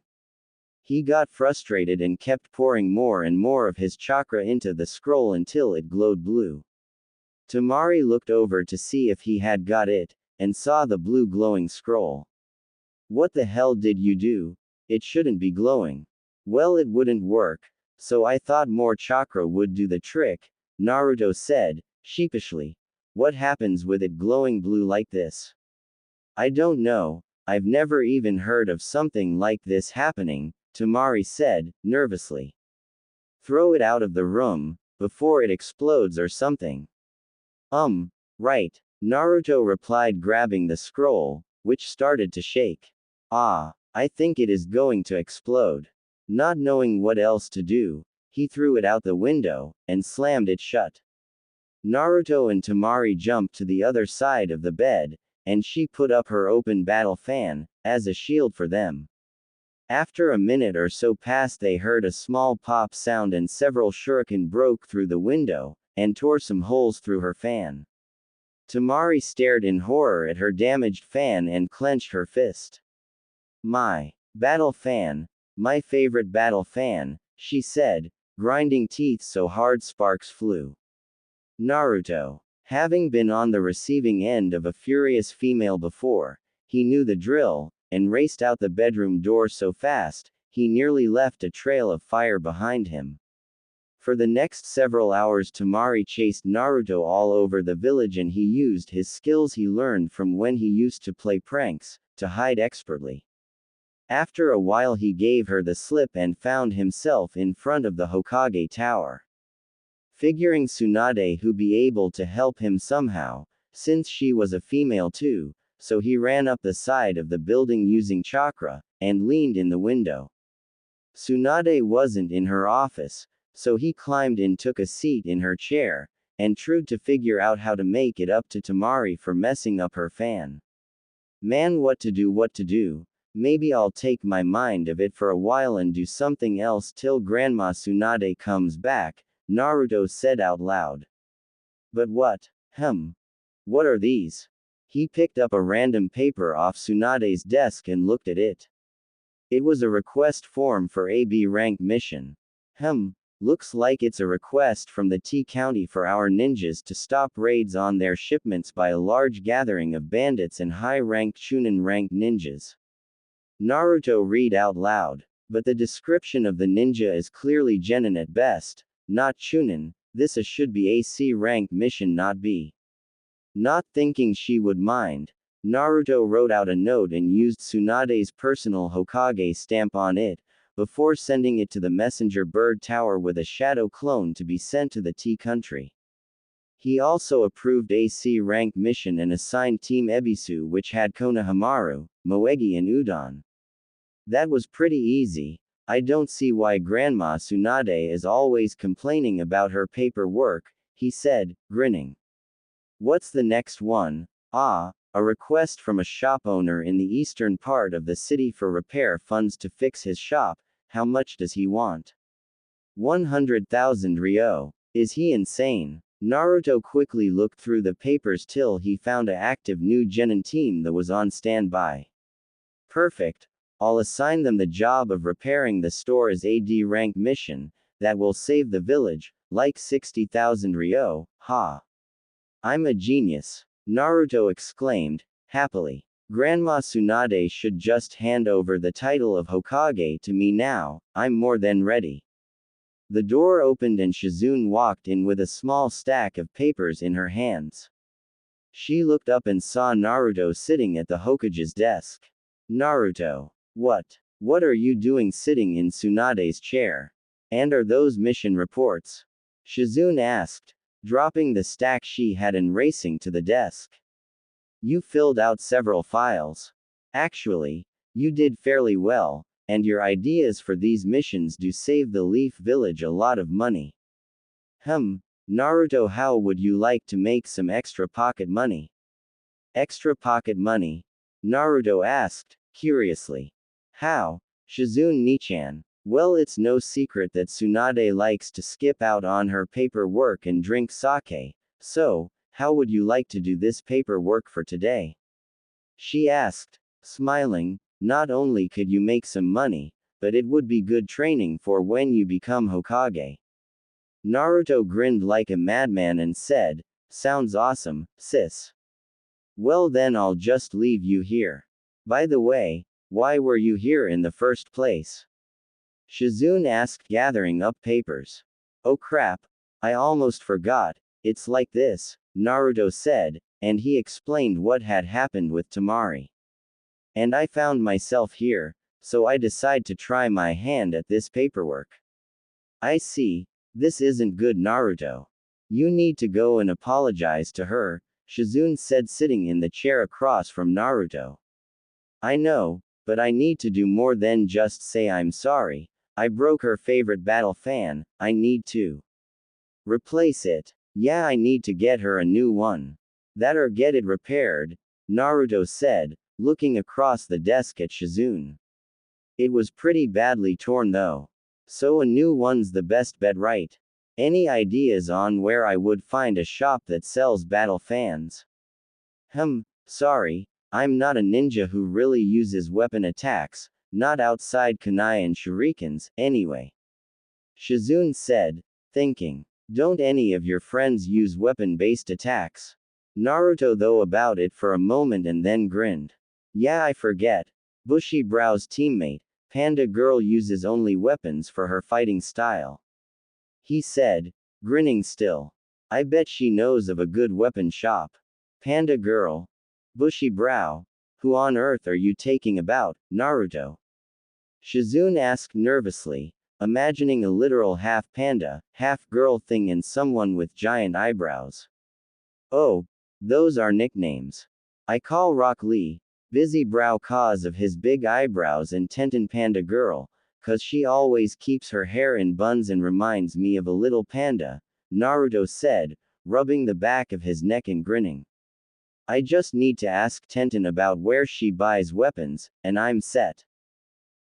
He got frustrated and kept pouring more and more of his chakra into the scroll until it glowed blue. Temari looked over to see if he had got it, and saw the blue glowing scroll. What the hell did you do? It shouldn't be glowing. Well, it wouldn't work, so I thought more chakra would do the trick, Naruto said, sheepishly. What happens with it glowing blue like this? I don't know, I've never even heard of something like this happening, Temari said, nervously. Throw it out of the room, before it explodes or something. Right, Naruto replied, grabbing the scroll, which started to shake. Ah, I think it is going to explode. Not knowing what else to do, he threw it out the window, and slammed it shut. Naruto and Temari jumped to the other side of the bed, and she put up her open battle fan, as a shield for them. After a minute or so passed, they heard a small pop sound and several shuriken broke through the window, and tore some holes through her fan. Temari stared in horror at her damaged fan and clenched her fist. My battle fan, my favorite battle fan, she said, grinding teeth so hard sparks flew. Naruto. Having been on the receiving end of a furious female before, he knew the drill, and raced out the bedroom door so fast, he nearly left a trail of fire behind him. For the next several hours Temari chased Naruto all over the village and he used his skills he learned from when he used to play pranks, to hide expertly. After a while he gave her the slip and found himself in front of the Hokage Tower. Figuring Tsunade who'd be able to help him somehow, since she was a female too, so he ran up the side of the building using chakra, and leaned in the window. Tsunade wasn't in her office, so he climbed in, took a seat in her chair, and tried to figure out how to make it up to Temari for messing up her fan. Man, what to do. Maybe I'll take my mind of it for a while and do something else till Grandma Tsunade comes back, Naruto said out loud. But what? What are these? He picked up a random paper off Tsunade's desk and looked at it. It was a request form for a B rank mission. Looks like it's a request from the T County for our ninjas to stop raids on their shipments by a large gathering of bandits and high-ranked Chunin-ranked ninjas. Naruto read out loud. But the description of the ninja is clearly Genin at best, not Chunin. This should be a C-rank mission, not B. Not thinking she would mind, Naruto wrote out a note and used Tsunade's personal Hokage stamp on it, before sending it to the messenger bird tower with a shadow clone to be sent to the T country. He also approved a C-rank mission and assigned Team Ebisu, which had Konohamaru, Moegi and Udon. That was pretty easy. I don't see why Grandma Tsunade is always complaining about her paperwork, he said, grinning. What's the next one? A request from a shop owner in the eastern part of the city for repair funds to fix his shop. How much does he want? 100,000 ryo. Is he insane? Naruto quickly looked through the papers till he found an active new genin team that was on standby. Perfect. I'll assign them the job of repairing the store as a D rank mission, that will save the village, like 60,000 ryo, ha. I'm a genius. Naruto exclaimed, happily. Grandma Tsunade should just hand over the title of Hokage to me now, I'm more than ready. The door opened and Shizune walked in with a small stack of papers in her hands. She looked up and saw Naruto sitting at the Hokage's desk. Naruto. What are you doing sitting in Tsunade's chair? And are those mission reports? Shizune asked, dropping the stack she had and racing to the desk. You filled out several files. Actually, you did fairly well, and your ideas for these missions do save the Leaf Village a lot of money. Naruto, how would you like to make some extra pocket money? Extra pocket money? Naruto asked, curiously. How? Shizune Nichan. Well, it's no secret that Tsunade likes to skip out on her paperwork and drink sake, so, how would you like to do this paperwork for today? She asked, smiling. Not only could you make some money, but it would be good training for when you become Hokage. Naruto grinned like a madman and said, sounds awesome, sis. Well then I'll just leave you here. By the way, why were you here in the first place? Shizune asked, gathering up papers. Oh crap, I almost forgot. It's like this, Naruto said, and he explained what had happened with Temari. And I found myself here, so I decide to try my hand at this paperwork. I see. This isn't good, Naruto. You need to go and apologize to her, Shizune said, sitting in the chair across from Naruto. I know, but I need to do more than just say I'm sorry. I broke her favorite battle fan, I need to replace it. Yeah, I need to get her a new one. That or get it repaired, Naruto said, looking across the desk at Shizune. It was pretty badly torn though. So a new one's the best bet, right? Any ideas on where I would find a shop that sells battle fans? Sorry, I'm not a ninja who really uses weapon attacks, not outside kunai and shurikens, anyway. Shizune said, thinking. Don't any of your friends use weapon-based attacks? Naruto thought about it for a moment and then grinned. Yeah, I forget. Bushy Brow's teammate, Panda Girl, uses only weapons for her fighting style. He said, grinning still. I bet she knows of a good weapon shop. Panda Girl? Bushy Brow? Who on earth are you taking about, Naruto? Shizune asked nervously, imagining a literal half panda, half girl thing and someone with giant eyebrows. Oh, those are nicknames. I call Rock Lee, busy brow cause of his big eyebrows and Tenten Panda girl, 'cause she always keeps her hair in buns and reminds me of a little panda, Naruto said, rubbing the back of his neck and grinning. I just need to ask Tenten about where she buys weapons, and I'm set.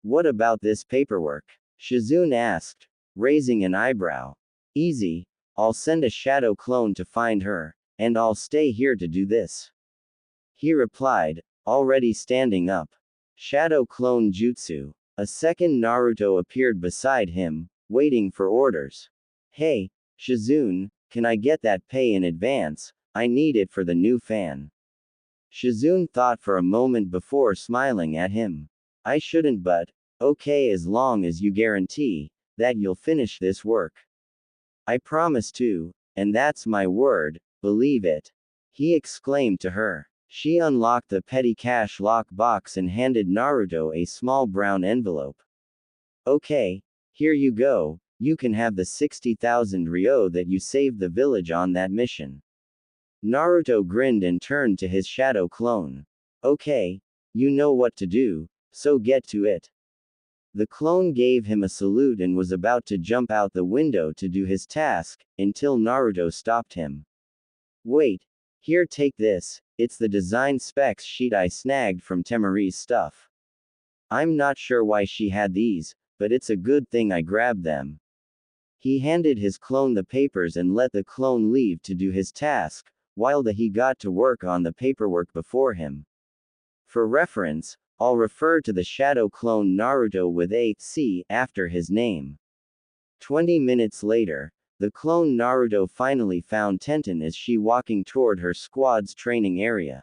What about this paperwork? Shizune asked, raising an eyebrow. Easy, I'll send a shadow clone to find her, and I'll stay here to do this. He replied, already standing up. Shadow clone jutsu. A second Naruto appeared beside him, waiting for orders. Hey, Shizune, can I get that pay in advance? I need it for the new fan. Shizune thought for a moment before smiling at him. I shouldn't, but okay, as long as you guarantee that you'll finish this work. I promise to, and that's my word, believe it. He exclaimed to her. She unlocked the petty cash lock box and handed Naruto a small brown envelope. Okay, here you go, you can have the 60,000 ryo that you saved the village on that mission. Naruto grinned and turned to his shadow clone. Okay, you know what to do, so get to it. The clone gave him a salute and was about to jump out the window to do his task, until Naruto stopped him. Wait, here, take this, it's the design specs sheet I snagged from Temari's stuff. I'm not sure why she had these, but it's a good thing I grabbed them. He handed his clone the papers and let the clone leave to do his task, while he got to work on the paperwork before him. For reference, I'll refer to the shadow clone Naruto with a C after his name. 20 minutes later, the clone Naruto finally found Tenten as she walking toward her squad's training area.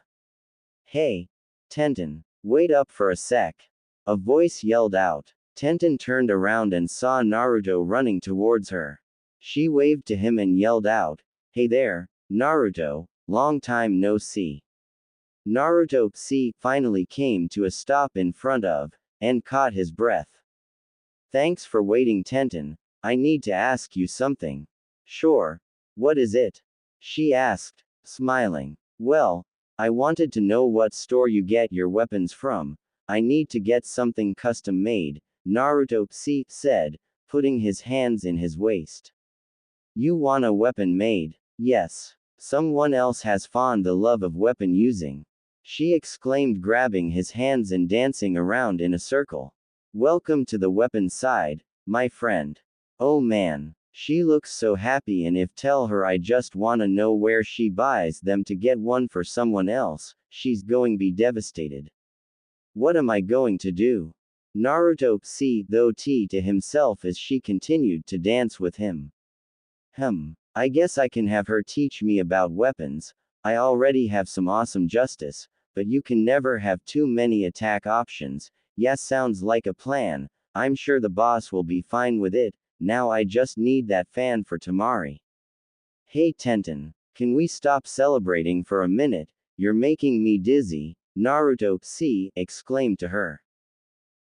Hey, Tenten, wait up for a sec. A voice yelled out. Tenten turned around and saw Naruto running towards her. She waved to him and yelled out, Hey there, Naruto, long time no see. Naruto finally came to a stop in front of, and caught his breath. Thanks for waiting, Tenten. I need to ask you something. Sure. What is it? She asked, smiling. Well, I wanted to know what store you get your weapons from. I need to get something custom made, Naruto said, putting his hands in his waist. You want a weapon made? Yes. Someone else has found the love of weapon using. She exclaimed, grabbing his hands and dancing around in a circle. Welcome to the weapon side, my friend. Oh man, she looks so happy, and if tell her I just wanna know where she buys them to get one for someone else, she's going be devastated. What am I going to do? Naruto though to himself as she continued to dance with him. I guess I can have her teach me about weapons. I already have some awesome justice, but you can never have too many attack options. Yes, sounds like a plan. I'm sure the boss will be fine with it. Now I just need that fan for Temari. Hey Tenten, can we stop celebrating for a minute? You're making me dizzy, Naruto exclaimed to her.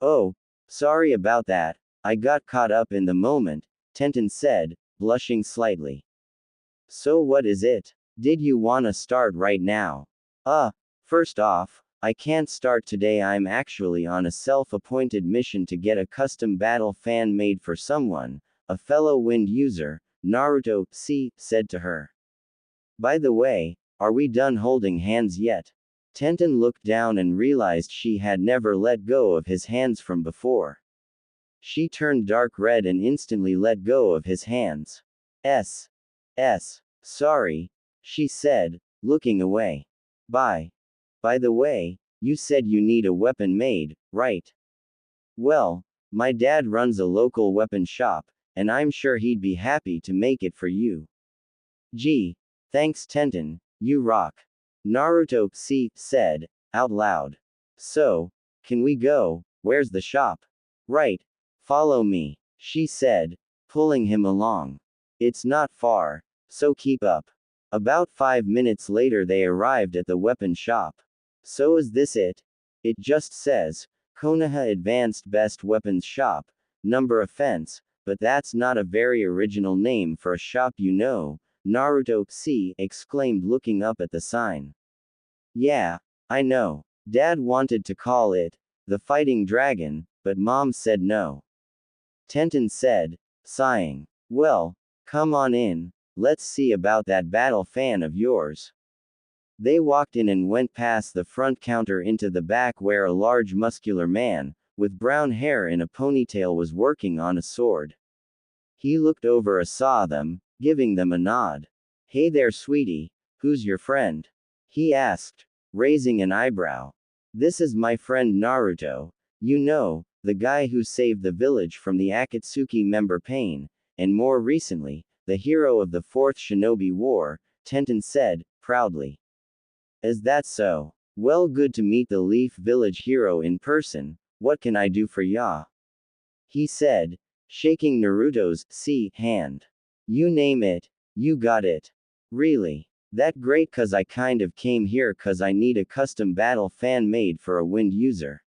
Oh, sorry about that, I got caught up in the moment, Tenten said, blushing slightly. So what is it? Did you wanna start right now? First off, I can't start today. I'm actually on a self-appointed mission to get a custom battle fan made for someone, a fellow wind user, Naruto said to her. By the way, are we done holding hands yet? Tenten looked down and realized she had never let go of his hands from before. She turned dark red and instantly let go of his hands. Sorry, she said, looking away. By the way, you said you need a weapon made, right? Well, my dad runs a local weapon shop, and I'm sure he'd be happy to make it for you. Gee, thanks Tenten, you rock. Naruto said, out loud. So, can we go? Where's the shop? Right. Follow me, she said, pulling him along. It's not far, so keep up. About 5 minutes later they arrived at the weapon shop. So is this it? It just says, Konoha Advanced Best Weapons Shop, number offense, but that's not a very original name for a shop, you know, Naruto exclaimed, looking up at the sign. Yeah, I know. Dad wanted to call it the fighting dragon, but Mom said no. Tenten said, sighing. Well, come on in, let's see about that battle fan of yours. They walked in and went past the front counter into the back where a large muscular man, with brown hair in a ponytail was working on a sword. He looked over and saw them, giving them a nod. Hey there sweetie, who's your friend? He asked, raising an eyebrow. This is my friend Naruto, you know, the guy who saved the village from the Akatsuki member Pain, and more recently, the hero of the Fourth Shinobi War, Tenten said, proudly. Is that so? Well, good to meet the Leaf Village hero in person, what can I do for ya? He said, shaking Naruto's hand. You name it, you got it. Really? That great, cause I kind of came here cause I need a custom battle fan made for a wind user.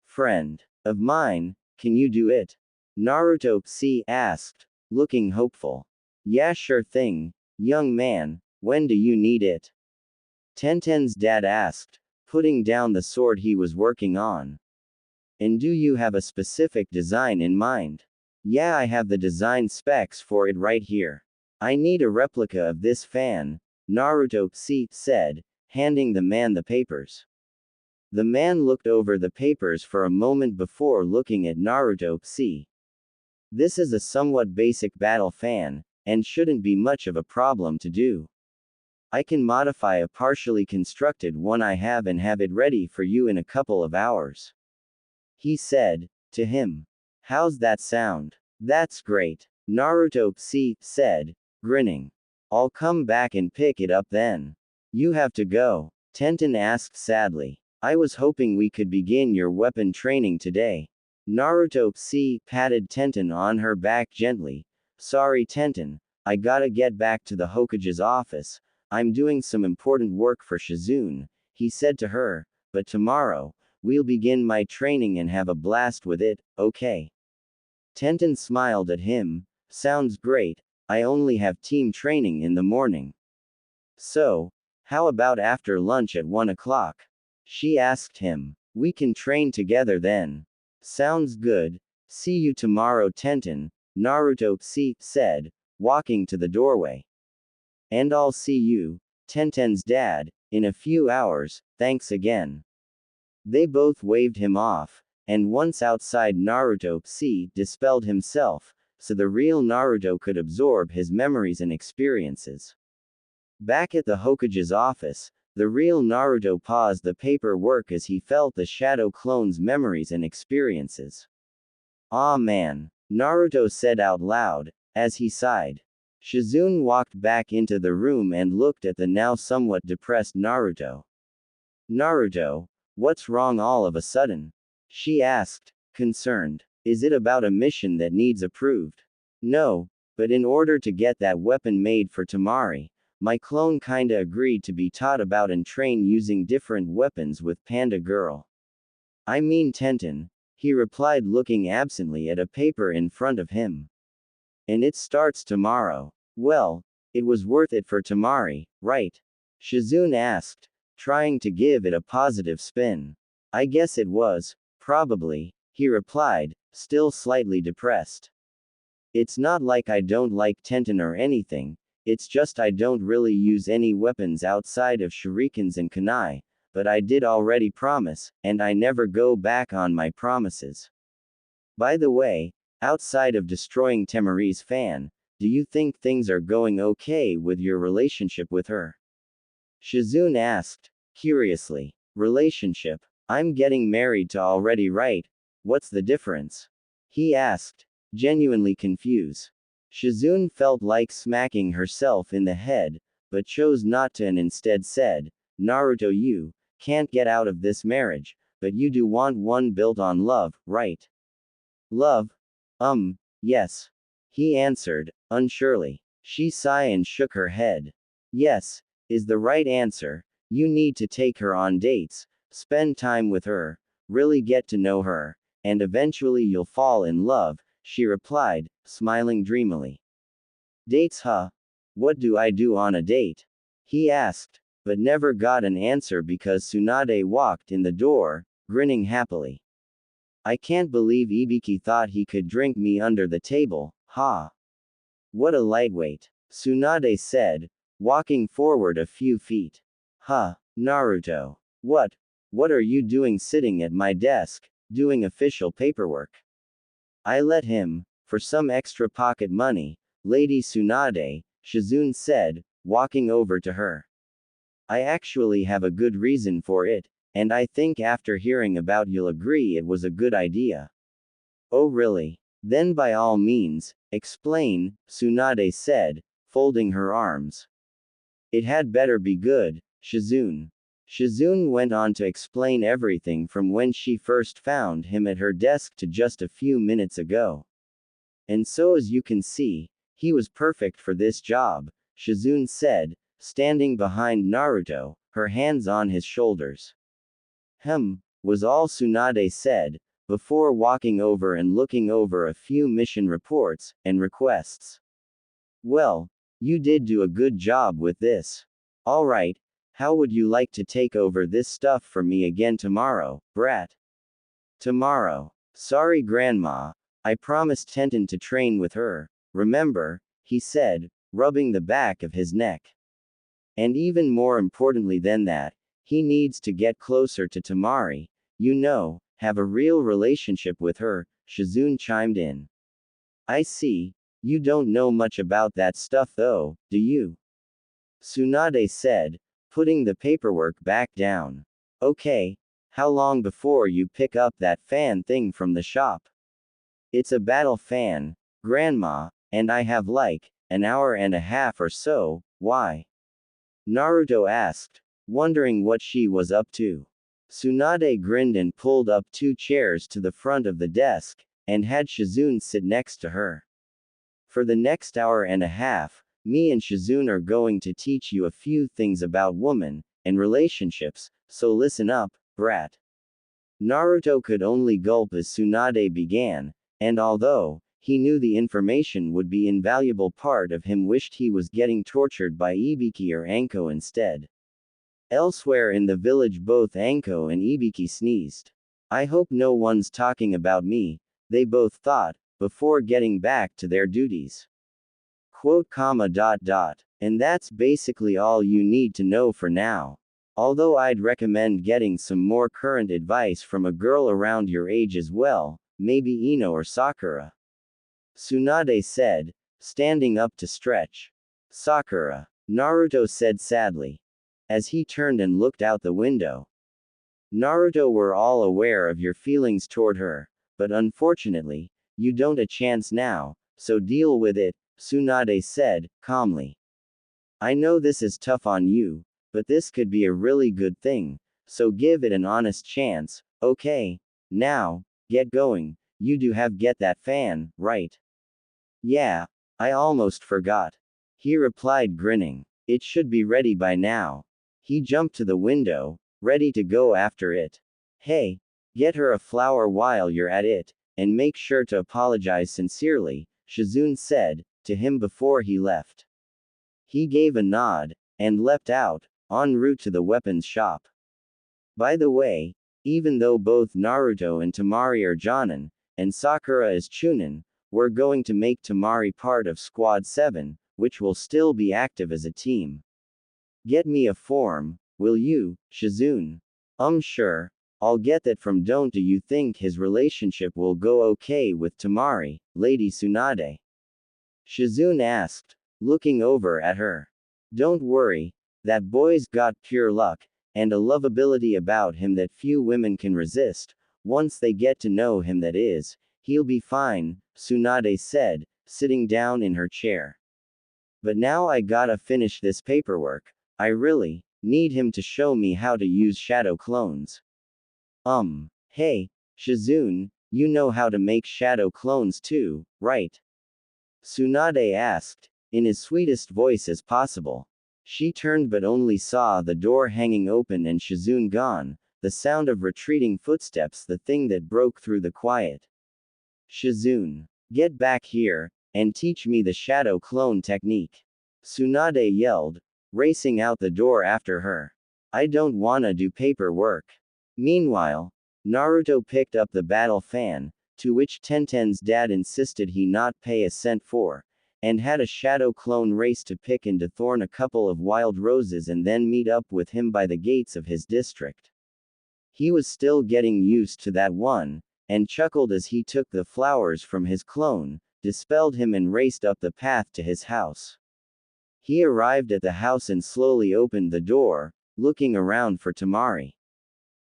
Friend of mine, can you do it? Naruto asked, looking hopeful. Yeah, sure thing, young man, when do you need it? Tenten's dad asked, putting down the sword he was working on. And do you have a specific design in mind? Yeah, I have the design specs for it right here. I need a replica of this fan, Naruto said, handing the man the papers. The man looked over the papers for a moment before looking at Naruto. This is a somewhat basic battle fan, and shouldn't be much of a problem to do. I can modify a partially constructed one I have and have it ready for you in a couple of hours. He said, to him. How's that sound? That's great. Naruto said, grinning. I'll come back and pick it up then. You have to go. Tenten asked sadly. I was hoping we could begin your weapon training today. Naruto patted Tenten on her back gently. Sorry Tenten, I gotta get back to the Hokage's office. I'm doing some important work for Shizune, he said to her, but tomorrow, we'll begin my training and have a blast with it, okay? Tenten smiled at him. Sounds great, I only have team training in the morning. So, how about after lunch at 1 o'clock? She asked him. We can train together then. Sounds good. See you tomorrow Tenten, Naruto said, walking to the doorway. And I'll see you, Tenten's dad, in a few hours, thanks again. They both waved him off, and once outside Naruto dispelled himself, so the real Naruto could absorb his memories and experiences. Back at the Hokage's office, the real Naruto paused the paperwork as he felt the shadow clone's memories and experiences. Aw man, Naruto said out loud, as he sighed. Shizune walked back into the room and looked at the now somewhat depressed Naruto. Naruto, what's wrong all of a sudden? She asked, concerned. Is it about a mission that needs approved? No, but in order to get that weapon made for Temari, my clone kinda agreed to be taught about and train using different weapons with Panda Girl. I mean Tenten, he replied looking absently at a paper in front of him. And it starts tomorrow. Well, it was worth it for Temari, right? Shizune asked, trying to give it a positive spin. I guess it was, probably, he replied, still slightly depressed. It's not like I don't like Tenten or anything, it's just I don't really use any weapons outside of shurikens and kunai, but I did already promise, and I never go back on my promises. By the way, outside of destroying Temari's fan, do you think things are going okay with your relationship with her? Shizune asked, curiously. Relationship? I'm getting married to already, right? What's the difference? He asked, genuinely confused. Shizune felt like smacking herself in the head, but chose not to and instead said, Naruto, you can't get out of this marriage, but you do want one built on love, right? Love? Yes. He answered, unsurely. She sighed and shook her head. Yes, is the right answer. You need to take her on dates, spend time with her, really get to know her, and eventually you'll fall in love, she replied, smiling dreamily. Dates, huh? What do I do on a date? He asked, but never got an answer because Tsunade walked in the door, grinning happily. I can't believe Ibiki thought he could drink me under the table, ha. What a lightweight, Tsunade said, walking forward a few feet. Huh, Naruto. What are you doing sitting at my desk, doing official paperwork? I let him, for some extra pocket money, Lady Tsunade, Shizune said, walking over to her. I actually have a good reason for it, and I think after hearing about you'll agree it was a good idea. Oh really? Then by all means, explain, Tsunade said, folding her arms. It had better be good, Shizune. Shizune went on to explain everything from when she first found him at her desk to just a few minutes ago. And so as you can see, he was perfect for this job, Shizune said, standing behind Naruto, her hands on his shoulders. Was all Tsunade said, before walking over and looking over a few mission reports and requests. Well, you did do a good job with this. Alright, how would you like to take over this stuff for me again tomorrow, brat? Tomorrow. Sorry Grandma, I promised Tenten to train with her, remember, he said, rubbing the back of his neck. And even more importantly than that, he needs to get closer to Temari, you know, have a real relationship with her, Shizune chimed in. I see, you don't know much about that stuff though, do you? Tsunade said, putting the paperwork back down. Okay, how long before you pick up that fan thing from the shop? It's a battle fan, Grandma, and I have like, an hour and a half or so, why? Naruto asked, wondering what she was up to. Tsunade grinned and pulled up 2 chairs to the front of the desk, and had Shizune sit next to her. For the next hour and a half, me and Shizune are going to teach you a few things about women and relationships, so listen up, brat. Naruto could only gulp as Tsunade began, and although he knew the information would be invaluable, part of him wished he was getting tortured by Ibiki or Anko instead. Elsewhere in the village both Anko and Ibiki sneezed. I hope no one's talking about me, they both thought, before getting back to their duties. And that's basically all you need to know for now. Although I'd recommend getting some more current advice from a girl around your age as well, maybe Ino or Sakura. Tsunade said, standing up to stretch. Sakura, Naruto said sadly, as he turned and looked out the window. Naruto, we're all aware of your feelings toward her, but unfortunately, you don't a chance now, so deal with it, Tsunade said, calmly. I know this is tough on you, but this could be a really good thing, so give it an honest chance, okay? Now, get going, you do have get that fan, right? Yeah, I almost forgot. He replied grinning. It should be ready by now. He jumped to the window, ready to go after it. Hey, get her a flower while you're at it, and make sure to apologize sincerely, Shizune said, to him before he left. He gave a nod, and leapt out, en route to the weapons shop. By the way, even though both Naruto and Temari are Jonin, and Sakura is Chunin, we're going to make Temari part of Squad 7, which will still be active as a team. Get me a form, will you, Shizune? Sure, I'll get that from. Don't you think his relationship will go okay with Temari, Lady Tsunade? Shizune asked, looking over at her. Don't worry, that boy's got pure luck, and a lovability about him that few women can resist. Once they get to know him, that is, he'll be fine, Tsunade said, sitting down in her chair. But now I gotta finish this paperwork. I really need him to show me how to use shadow clones. Hey, Shizune, you know how to make shadow clones too, right? Tsunade asked, in his sweetest voice as possible. She turned but only saw the door hanging open and Shizune gone, the sound of retreating footsteps the thing that broke through the quiet. Shizune, get back here, and teach me the shadow clone technique. Tsunade yelled, racing out the door after her. I don't wanna do paperwork. Meanwhile, Naruto picked up the battle fan, to which Tenten's dad insisted he not pay a cent for, and had a shadow clone race to pick and to thorn a couple of wild roses and then meet up with him by the gates of his district. He was still getting used to that one, and chuckled as he took the flowers from his clone, dispelled him and raced up the path to his house. He arrived at the house and slowly opened the door, looking around for Temari.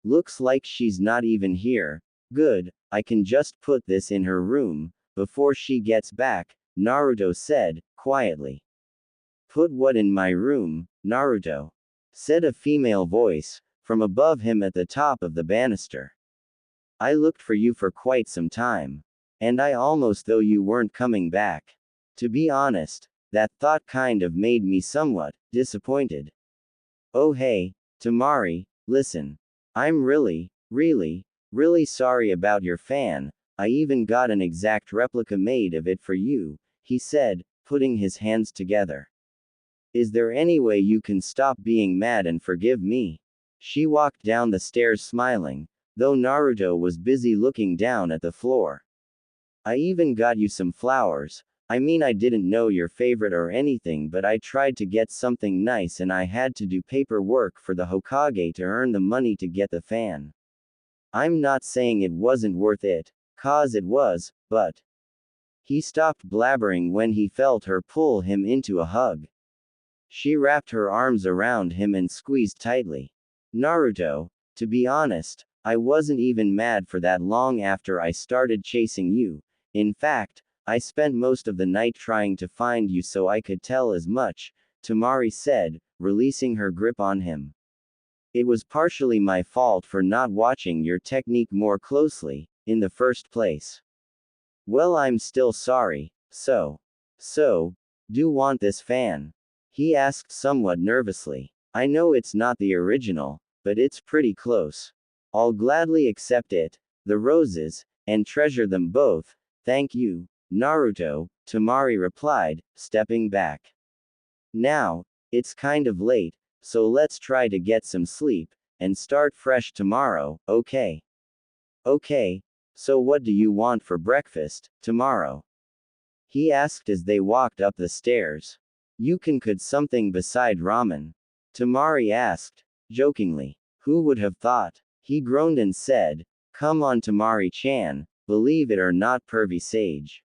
Looks like she's not even here. Good, I can just put this in her room, before she gets back, Naruto said, quietly. Put what in my room, Naruto? Said a female voice, from above him at the top of the banister. I looked for you for quite some time. And I almost thought you weren't coming back. To be honest, that thought kind of made me somewhat disappointed. Oh hey, Temari, listen. I'm really sorry about your fan. I even got an exact replica made of it for you, he said, putting his hands together. Is there any way you can stop being mad and forgive me? She walked down the stairs smiling, though Naruto was busy looking down at the floor. I even got you some flowers. I mean, I didn't know your favorite or anything, but I tried to get something nice and I had to do paperwork for the Hokage to earn the money to get the fan. I'm not saying it wasn't worth it, 'cause it was, but. He stopped blabbering when he felt her pull him into a hug. She wrapped her arms around him and squeezed tightly. Naruto, to be honest, I wasn't even mad for that long after I started chasing you. In fact, I spent most of the night trying to find you so I could tell as much, Temari said, releasing her grip on him. It was partially my fault for not watching your technique more closely, in the first place. Well, I'm still sorry. So, do want this fan? He asked somewhat nervously. I know it's not the original, but it's pretty close. I'll gladly accept it, the roses, and treasure them both, thank you, Naruto, Temari replied, stepping back. Now, it's kind of late, so let's try to get some sleep, and start fresh tomorrow, okay? Okay, so what do you want for breakfast, tomorrow? He asked as they walked up the stairs. You can cook something beside ramen. Temari asked, jokingly. Who would have thought? He groaned and said, come on Temari-chan, believe it or not pervy sage.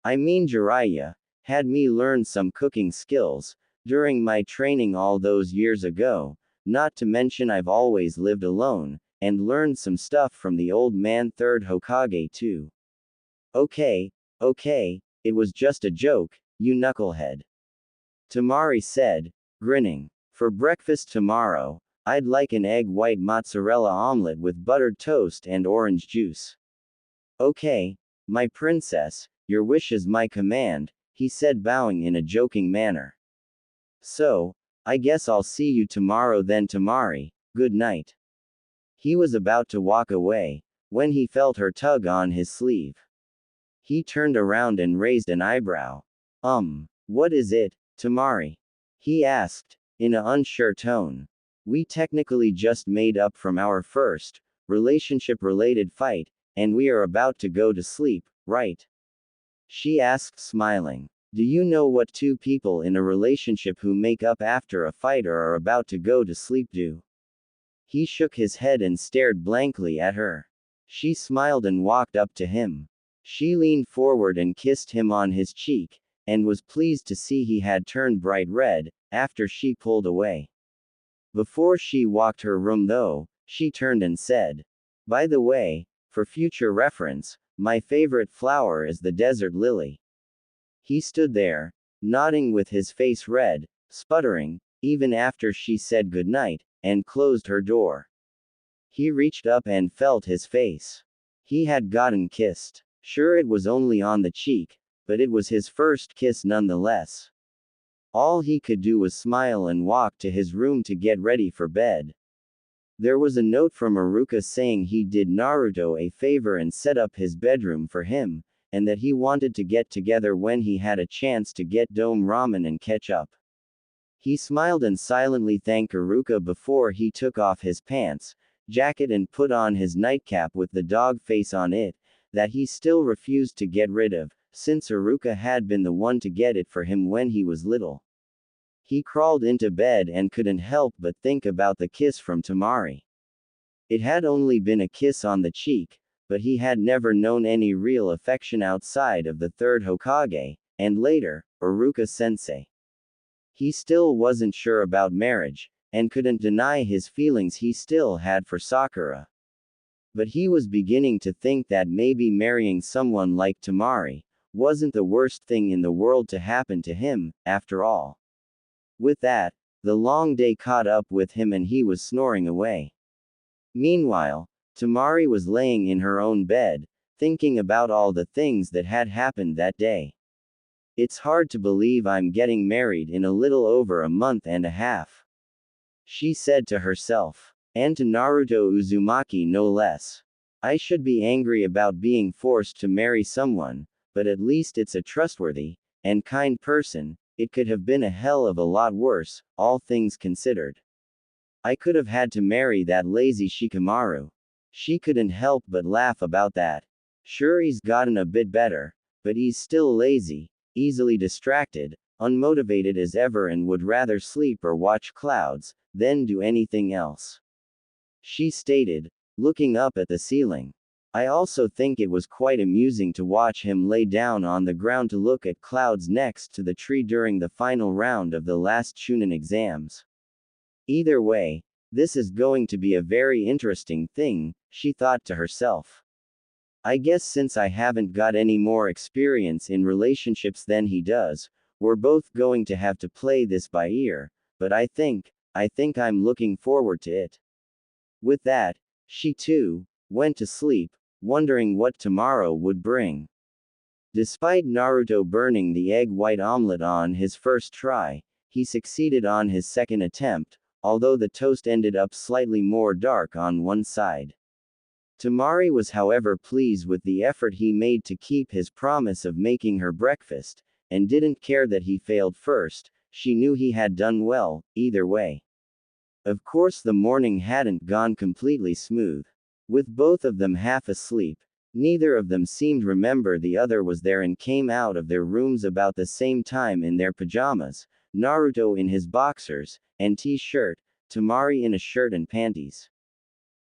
I mean Jiraiya had me learn some cooking skills, during my training all those years ago, not to mention I've always lived alone, and learned some stuff from the old man third Hokage too. Okay, it was just a joke, you knucklehead. Temari said, grinning. For breakfast tomorrow, I'd like an egg white mozzarella omelet with buttered toast and orange juice. Okay, my princess, your wish is my command, he said, bowing in a joking manner. So, I guess I'll see you tomorrow then, Temari, good night. He was about to walk away, when he felt her tug on his sleeve. He turned around and raised an eyebrow. What is it, Temari? He asked, in an unsure tone. We technically just made up from our first, relationship-related fight, and we are about to go to sleep, right? She asked, smiling. Do you know what two people in a relationship who make up after a fight or are about to go to sleep do? He shook his head and stared blankly at her. She smiled and walked up to him. She leaned forward and kissed him on his cheek, and was pleased to see he had turned bright red, after she pulled away. Before she walked her room though, she turned and said, by the way, for future reference, my favorite flower is the desert lily. He stood there, nodding with his face red, sputtering, even after she said goodnight, and closed her door. He reached up and felt his face. He had gotten kissed. Sure, it was only on the cheek, but it was his first kiss nonetheless. All he could do was smile and walk to his room to get ready for bed. There was a note from Iruka saying he did Naruto a favor and set up his bedroom for him, and that he wanted to get together when he had a chance to get dome ramen and catch up. He smiled and silently thanked Iruka before he took off his pants, jacket and put on his nightcap with the dog face on it, that he still refused to get rid of, since Iruka had been the one to get it for him when he was little. He crawled into bed and couldn't help but think about the kiss from Temari. It had only been a kiss on the cheek, but he had never known any real affection outside of the third Hokage, and later, Iruka-sensei. He still wasn't sure about marriage, and couldn't deny his feelings he still had for Sakura. But he was beginning to think that maybe marrying someone like Temari wasn't the worst thing in the world to happen to him, after all. With that, the long day caught up with him and he was snoring away. Meanwhile, Temari was laying in her own bed, thinking about all the things that had happened that day. It's hard to believe I'm getting married in a little over a month and a half, she said to herself. And to Naruto Uzumaki no less. I should be angry about being forced to marry someone, but at least it's a trustworthy and kind person. It could have been a hell of a lot worse, all things considered. I could have had to marry that lazy Shikamaru. She couldn't help but laugh about that. Sure, he's gotten a bit better, but he's still lazy, easily distracted, unmotivated as ever, and would rather sleep or watch clouds than do anything else, she stated, looking up at the ceiling. I also think it was quite amusing to watch him lay down on the ground to look at clouds next to the tree during the final round of the last Chunin exams. Either way, this is going to be a very interesting thing, she thought to herself. I guess since I haven't got any more experience in relationships than he does, we're both going to have to play this by ear, but I think I'm looking forward to it. With that, she too went to sleep, wondering what tomorrow would bring. Despite Naruto burning the egg white omelet on his first try, he succeeded on his second attempt, although the toast ended up slightly more dark on one side. Temari was however pleased with the effort he made to keep his promise of making her breakfast, and didn't care that he failed first. She knew he had done well, either way. Of course, the morning hadn't gone completely smooth. With both of them half asleep, neither of them seemed to remember the other was there and came out of their rooms about the same time in their pajamas, Naruto in his boxers and t-shirt, Temari in a shirt and panties.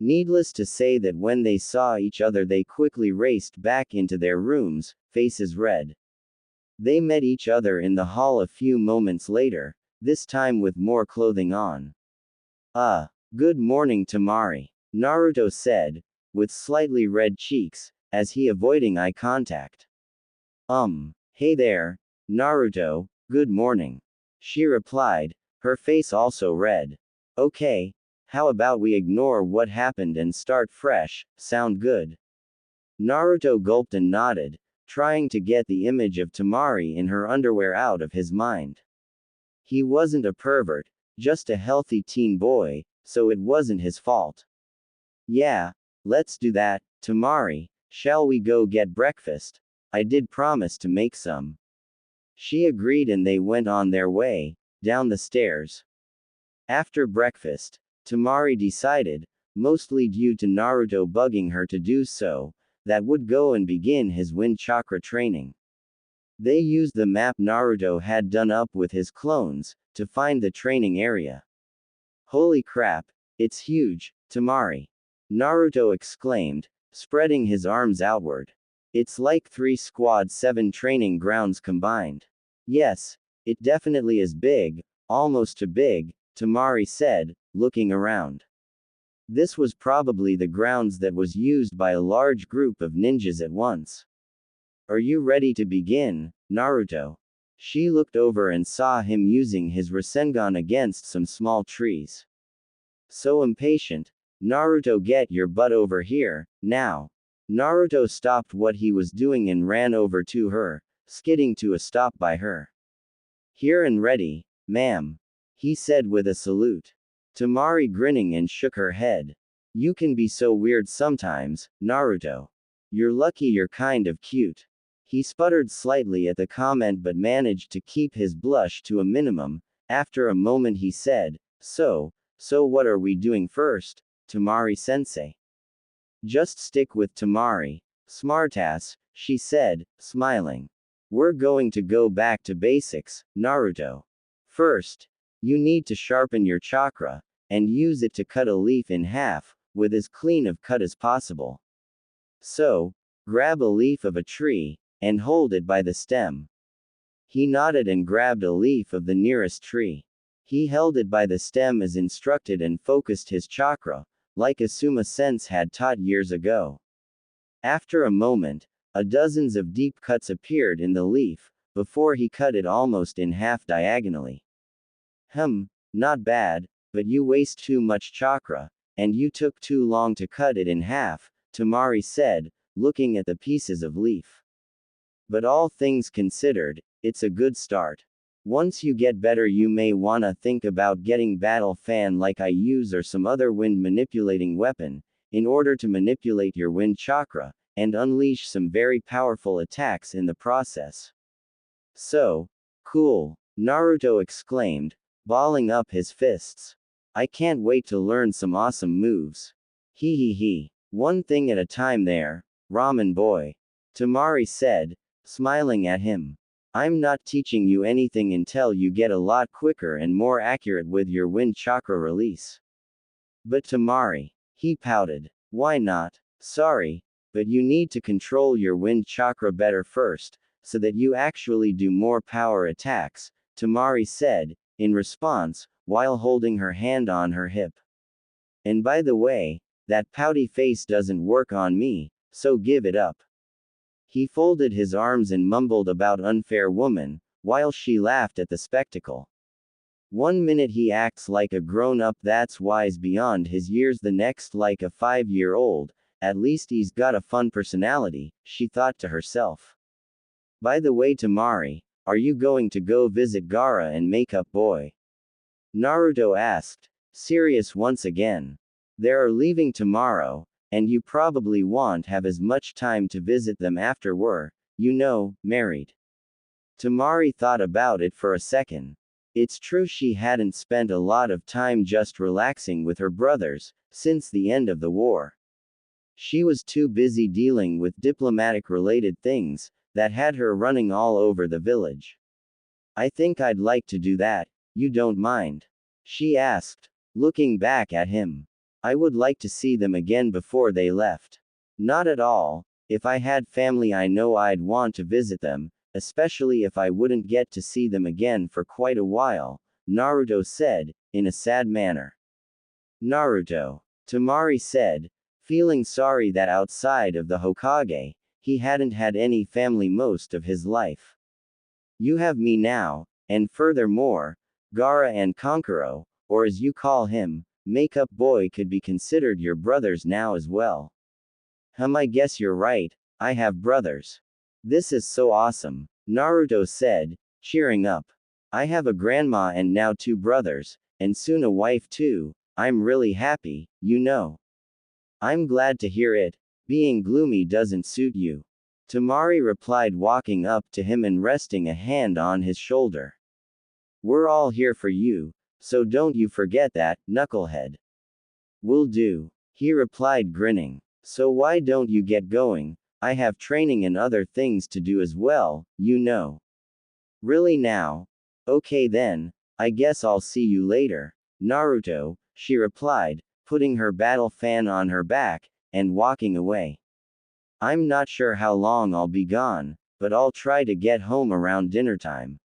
Needless to say that when they saw each other they quickly raced back into their rooms, faces red. They met each other in the hall a few moments later, this time with more clothing on. Good morning, Temari, Naruto said, with slightly red cheeks, as he avoiding eye contact. Hey there, Naruto, good morning, she replied, her face also red. Okay, how about we ignore what happened and start fresh, sound good? Naruto gulped and nodded, trying to get the image of Temari in her underwear out of his mind. He wasn't a pervert, just a healthy teen boy, so it wasn't his fault. Yeah, let's do that, Temari, shall we go get breakfast? I did promise to make some. She agreed and they went on their way, down the stairs. After breakfast, Temari decided, mostly due to Naruto bugging her to do so, that would go and begin his wind chakra training. They used the map Naruto had done up with his clones, to find the training area. Holy crap, it's huge, Temari, Naruto exclaimed, spreading his arms outward. It's like 3 Squad 7 training grounds combined. Yes, it definitely is big, almost too big, Temari said, looking around. This was probably the grounds that was used by a large group of ninjas at once. Are you ready to begin, Naruto? She looked over and saw him using his Rasengan against some small trees. So impatient, Naruto, get your butt over here, now. Naruto stopped what he was doing and ran over to her, skidding to a stop by her. Here and ready, ma'am, he said with a salute. Temari grinning and shook her head. You can be so weird sometimes, Naruto. You're lucky you're kind of cute. He sputtered slightly at the comment but managed to keep his blush to a minimum, After a moment he said, So what are we doing first, Temari-sensei? Just stick with Temari, smartass, she said, smiling. We're going to go back to basics, Naruto. First, you need to sharpen your chakra, and use it to cut a leaf in half, with as clean of cut as possible. So, grab a leaf of a tree, and hold it by the stem. He nodded and grabbed a leaf of the nearest tree. He held it by the stem as instructed and focused his chakra, like Asuma-sense had taught years ago. After a moment, dozens of deep cuts appeared in the leaf, before he cut it almost in half diagonally. Not bad, but you waste too much chakra, and you took too long to cut it in half, Temari said, looking at the pieces of leaf. But all things considered, it's a good start. Once you get better you may wanna think about getting battle fan like I use or some other wind manipulating weapon, in order to manipulate your wind chakra, and unleash some very powerful attacks in the process. So, cool, Naruto exclaimed, balling up his fists. I can't wait to learn some awesome moves. He. One thing at a time there, ramen boy. Temari said, smiling at him. I'm not teaching you anything until you get a lot quicker and more accurate with your wind chakra release. But Temari, he pouted. Why not? Sorry, but you need to control your wind chakra better first, so that you actually do more power attacks, Temari said, in response, while holding her hand on her hip. And by the way, that pouty face doesn't work on me, so give it up. He folded his arms and mumbled about unfair woman, while she laughed at the spectacle. 1 minute he acts like a grown-up that's wise beyond his years, the next like a 5-year-old, at least he's got a fun personality, she thought to herself. By the way Temari, are you going to go visit Gaara and Makeup Boy? Naruto asked, serious once again. They're leaving tomorrow, and you probably won't have as much time to visit them after we're, married. Temari thought about it for a second. It's true she hadn't spent a lot of time just relaxing with her brothers, since the end of the war. She was too busy dealing with diplomatic-related things, that had her running all over the village. I think I'd like to do that, you don't mind? She asked, looking back at him. I would like to see them again before they left. Not at all. If I had family I know I'd want to visit them, especially if I wouldn't get to see them again for quite a while, Naruto said, in a sad manner. Naruto, Temari said, feeling sorry that outside of the Hokage, he hadn't had any family most of his life. You have me now, and furthermore, Gaara and Kankuro, or as you call him, Makeup Boy could be considered your brothers now as well. I guess you're right, I have brothers. This is so awesome, Naruto said, cheering up. I have a grandma and now 2 brothers, and soon a wife too, I'm really happy, I'm glad to hear it, being gloomy doesn't suit you. Temari replied, walking up to him and resting a hand on his shoulder. We're all here for you, so don't you forget that, knucklehead. Will do, he replied grinning. So why don't you get going? I have training and other things to do as well, Really now? Okay then, I guess I'll see you later, Naruto, she replied, putting her battle fan on her back, and walking away. I'm not sure how long I'll be gone, but I'll try to get home around dinner time.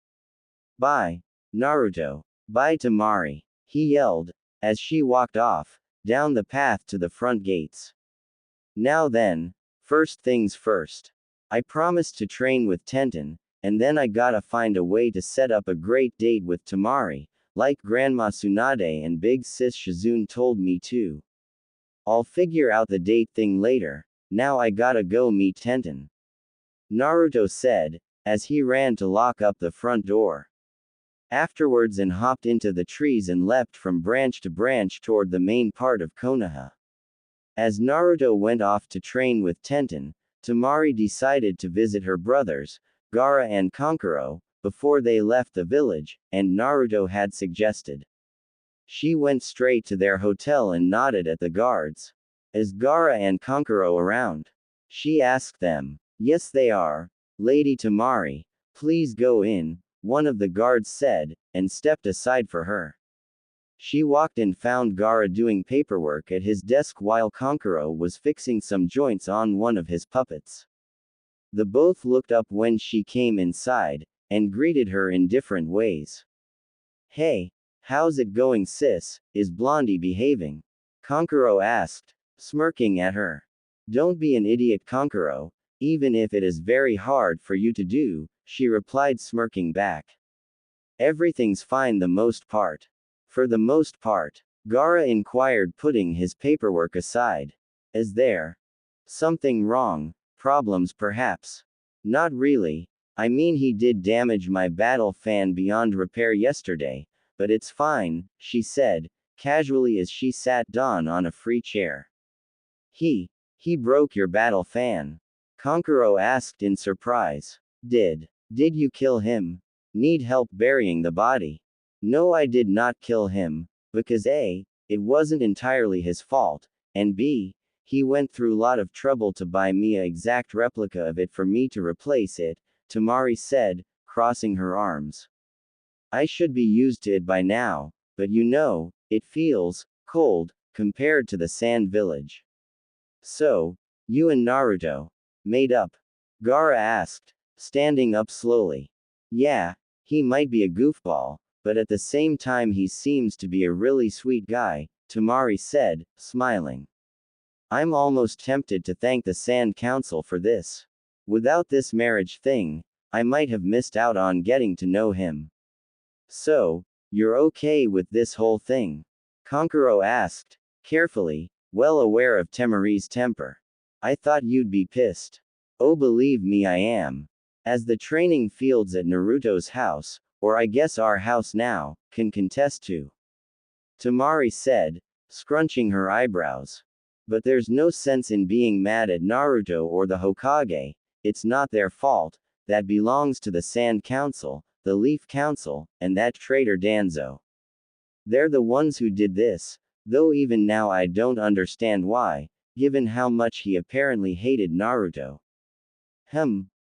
Bye, Naruto. Bye Temari, he yelled, as she walked off, down the path to the front gates. Now then, first things first. I promised to train with Tenten, and then I gotta find a way to set up a great date with Temari, like Grandma Tsunade and Big Sis Shizune told me to. I'll figure out the date thing later, now I gotta go meet Tenten. Naruto said, as he ran to lock up the front door. Afterwards and hopped into the trees and leapt from branch to branch toward the main part of Konoha. As Naruto went off to train with Tenten, Temari decided to visit her brothers, Gaara and Kankuro, before they left the village, and Naruto had suggested. She went straight to their hotel and nodded at the guards. Is Gaara and Kankuro around? She asked them. Yes, they are. Lady Temari, please go in, one of the guards said, and stepped aside for her. She walked and found Gaara doing paperwork at his desk while Kankuro was fixing some joints on one of his puppets. The both looked up when she came inside, and greeted her in different ways. Hey, how's it going, sis? Is Blondie behaving? Kankuro asked, smirking at her. Don't be an idiot, Kankuro, even if it is very hard for you to do, she replied, smirking back. Everything's fine the most part. For the most part, Gaara inquired, putting his paperwork aside. Is there something wrong? Problems perhaps? Not really. I mean, he did damage my battle fan beyond repair yesterday, but it's fine, she said, casually as she sat down on a free chair. He broke your battle fan? Kankuro asked in surprise. Did you kill him? Need help burying the body? No, I did not kill him, because A, it wasn't entirely his fault, and B, he went through a lot of trouble to buy me a exact replica of it for me to replace it, Temari said, crossing her arms. I should be used to it by now, but you know, it feels cold compared to the sand village. So, you and Naruto made up? Gaara asked, standing up slowly. Yeah, he might be a goofball, but at the same time he seems to be a really sweet guy, Temari said, smiling. I'm almost tempted to thank the Sand Council for this. Without this marriage thing, I might have missed out on getting to know him. So, you're okay with this whole thing? Kankuro asked, carefully, well aware of Temari's temper. I thought you'd be pissed. Oh, believe me, I am. As the training fields at Naruto's house, or I guess our house now, can contest to. Temari said, scrunching her eyebrows. But there's no sense in being mad at Naruto or the Hokage, it's not their fault, that belongs to the Sand Council, the Leaf Council, and that traitor Danzo. They're the ones who did this, though even now I don't understand why, given how much he apparently hated Naruto.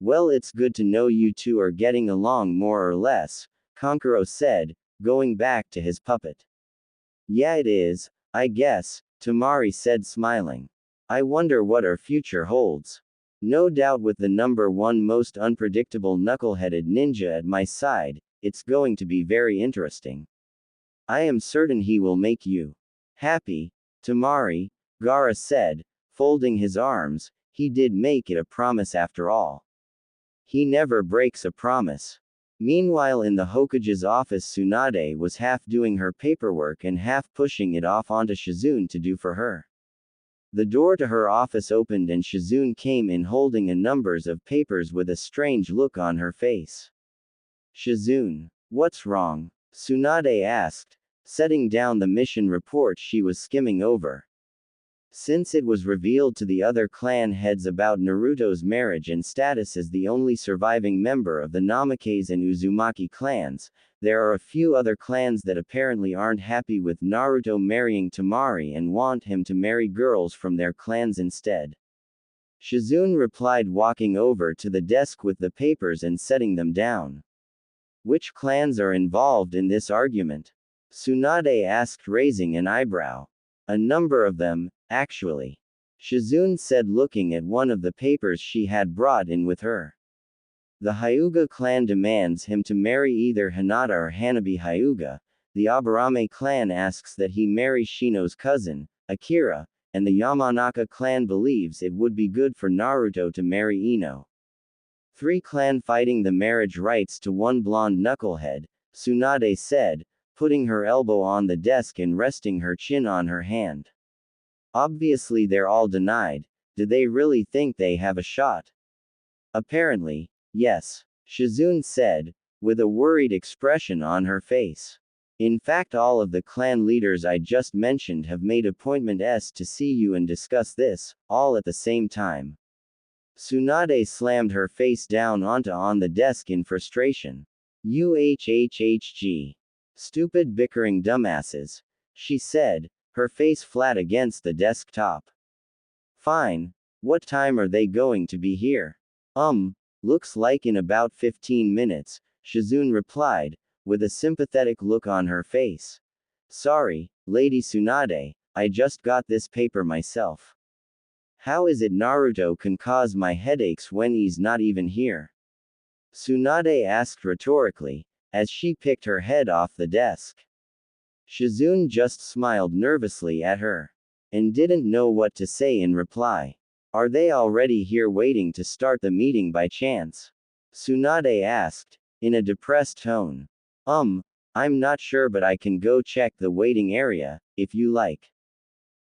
Well, it's good to know you two are getting along more or less, Kankuro said, going back to his puppet. Yeah, it is, I guess, Temari said, smiling. I wonder what our future holds. No doubt with the #1 most unpredictable knuckle-headed ninja at my side, it's going to be very interesting. I am certain he will make you happy, Temari, Gaara said, folding his arms. He did make it a promise after all. He never breaks a promise. Meanwhile, in the Hokage's office, Tsunade was half doing her paperwork and half pushing it off onto Shizune to do for her. The door to her office opened and Shizune came in holding a numbers of papers with a strange look on her face. Shizune, what's wrong? Tsunade asked, setting down the mission report she was skimming over. Since it was revealed to the other clan heads about Naruto's marriage and status as the only surviving member of the Namikaze and Uzumaki clans, there are a few other clans that apparently aren't happy with Naruto marrying Temari and want him to marry girls from their clans instead. Shizune replied, walking over to the desk with the papers and setting them down. Which clans are involved in this argument? Tsunade asked, raising an eyebrow. A number of them, actually. Shizune said, looking at one of the papers she had brought in with her. The Hyuga clan demands him to marry either Hinata or Hanabi Hyuga, the Aburame clan asks that he marry Shino's cousin, Akira, and the Yamanaka clan believes it would be good for Naruto to marry Ino. 3 clan fighting the marriage rights to one blonde knucklehead, Tsunade said, putting her elbow on the desk and resting her chin on her hand. Obviously they're all denied. Do they really think they have a shot? Apparently, yes, Shizune said, with a worried expression on her face. In fact, all of the clan leaders I just mentioned have made appointments to see you and discuss this, all at the same time. Tsunade slammed her face down onto the desk in frustration. UHHHG. Stupid bickering dumbasses, she said, her face flat against the desktop. Fine. What time are they going to be here? Looks like in about 15 minutes, Shizune replied, with a sympathetic look on her face. Sorry, Lady Tsunade, I just got this paper myself. How is it Naruto can cause my headaches when he's not even here? Tsunade asked rhetorically, as she picked her head off the desk. Shizune just smiled nervously at her, and didn't know what to say in reply. Are they already here waiting to start the meeting by chance? Tsunade asked, in a depressed tone. I'm not sure, but I can go check the waiting area, if you like.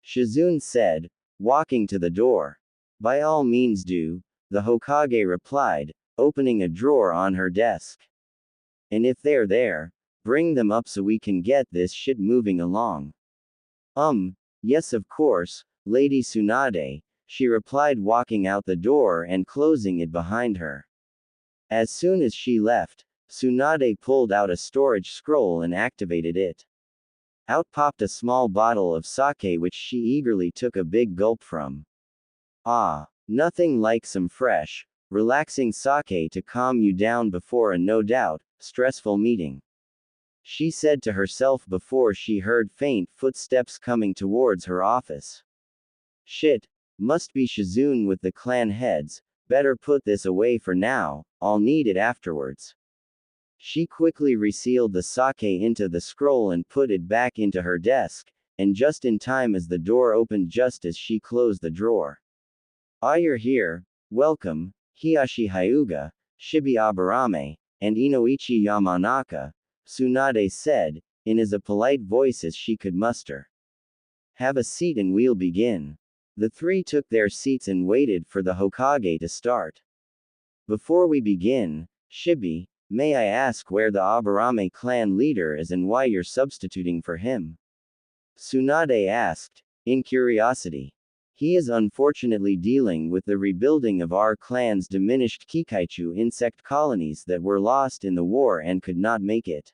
Shizune said, walking to the door. By all means do, the Hokage replied, opening a drawer on her desk. And if they're there, bring them up so we can get this shit moving along. Yes, of course, Lady Tsunade, she replied, walking out the door and closing it behind her. As soon as she left, Tsunade pulled out a storage scroll and activated it. Out popped a small bottle of sake, which she eagerly took a big gulp from. Ah, nothing like some fresh, relaxing sake to calm you down before a no doubt stressful meeting, she said to herself before she heard faint footsteps coming towards her office. Shit, must be Shizune with the clan heads, better put this away for now, I'll need it afterwards. She quickly resealed the sake into the scroll and put it back into her desk, and just in time as the door opened just as she closed the drawer. Ah, you're here, welcome, Hiyashi Hyuga, Shibi Aburame, and Inoichi Yamanaka, Tsunade said, in as polite voice as she could muster. Have a seat and we'll begin. The three took their seats and waited for the Hokage to start. Before we begin, Shibi, may I ask where the Aburame clan leader is and why you're substituting for him? Tsunade asked, in curiosity. He is unfortunately dealing with the rebuilding of our clan's diminished Kikaichu insect colonies that were lost in the war and could not make it.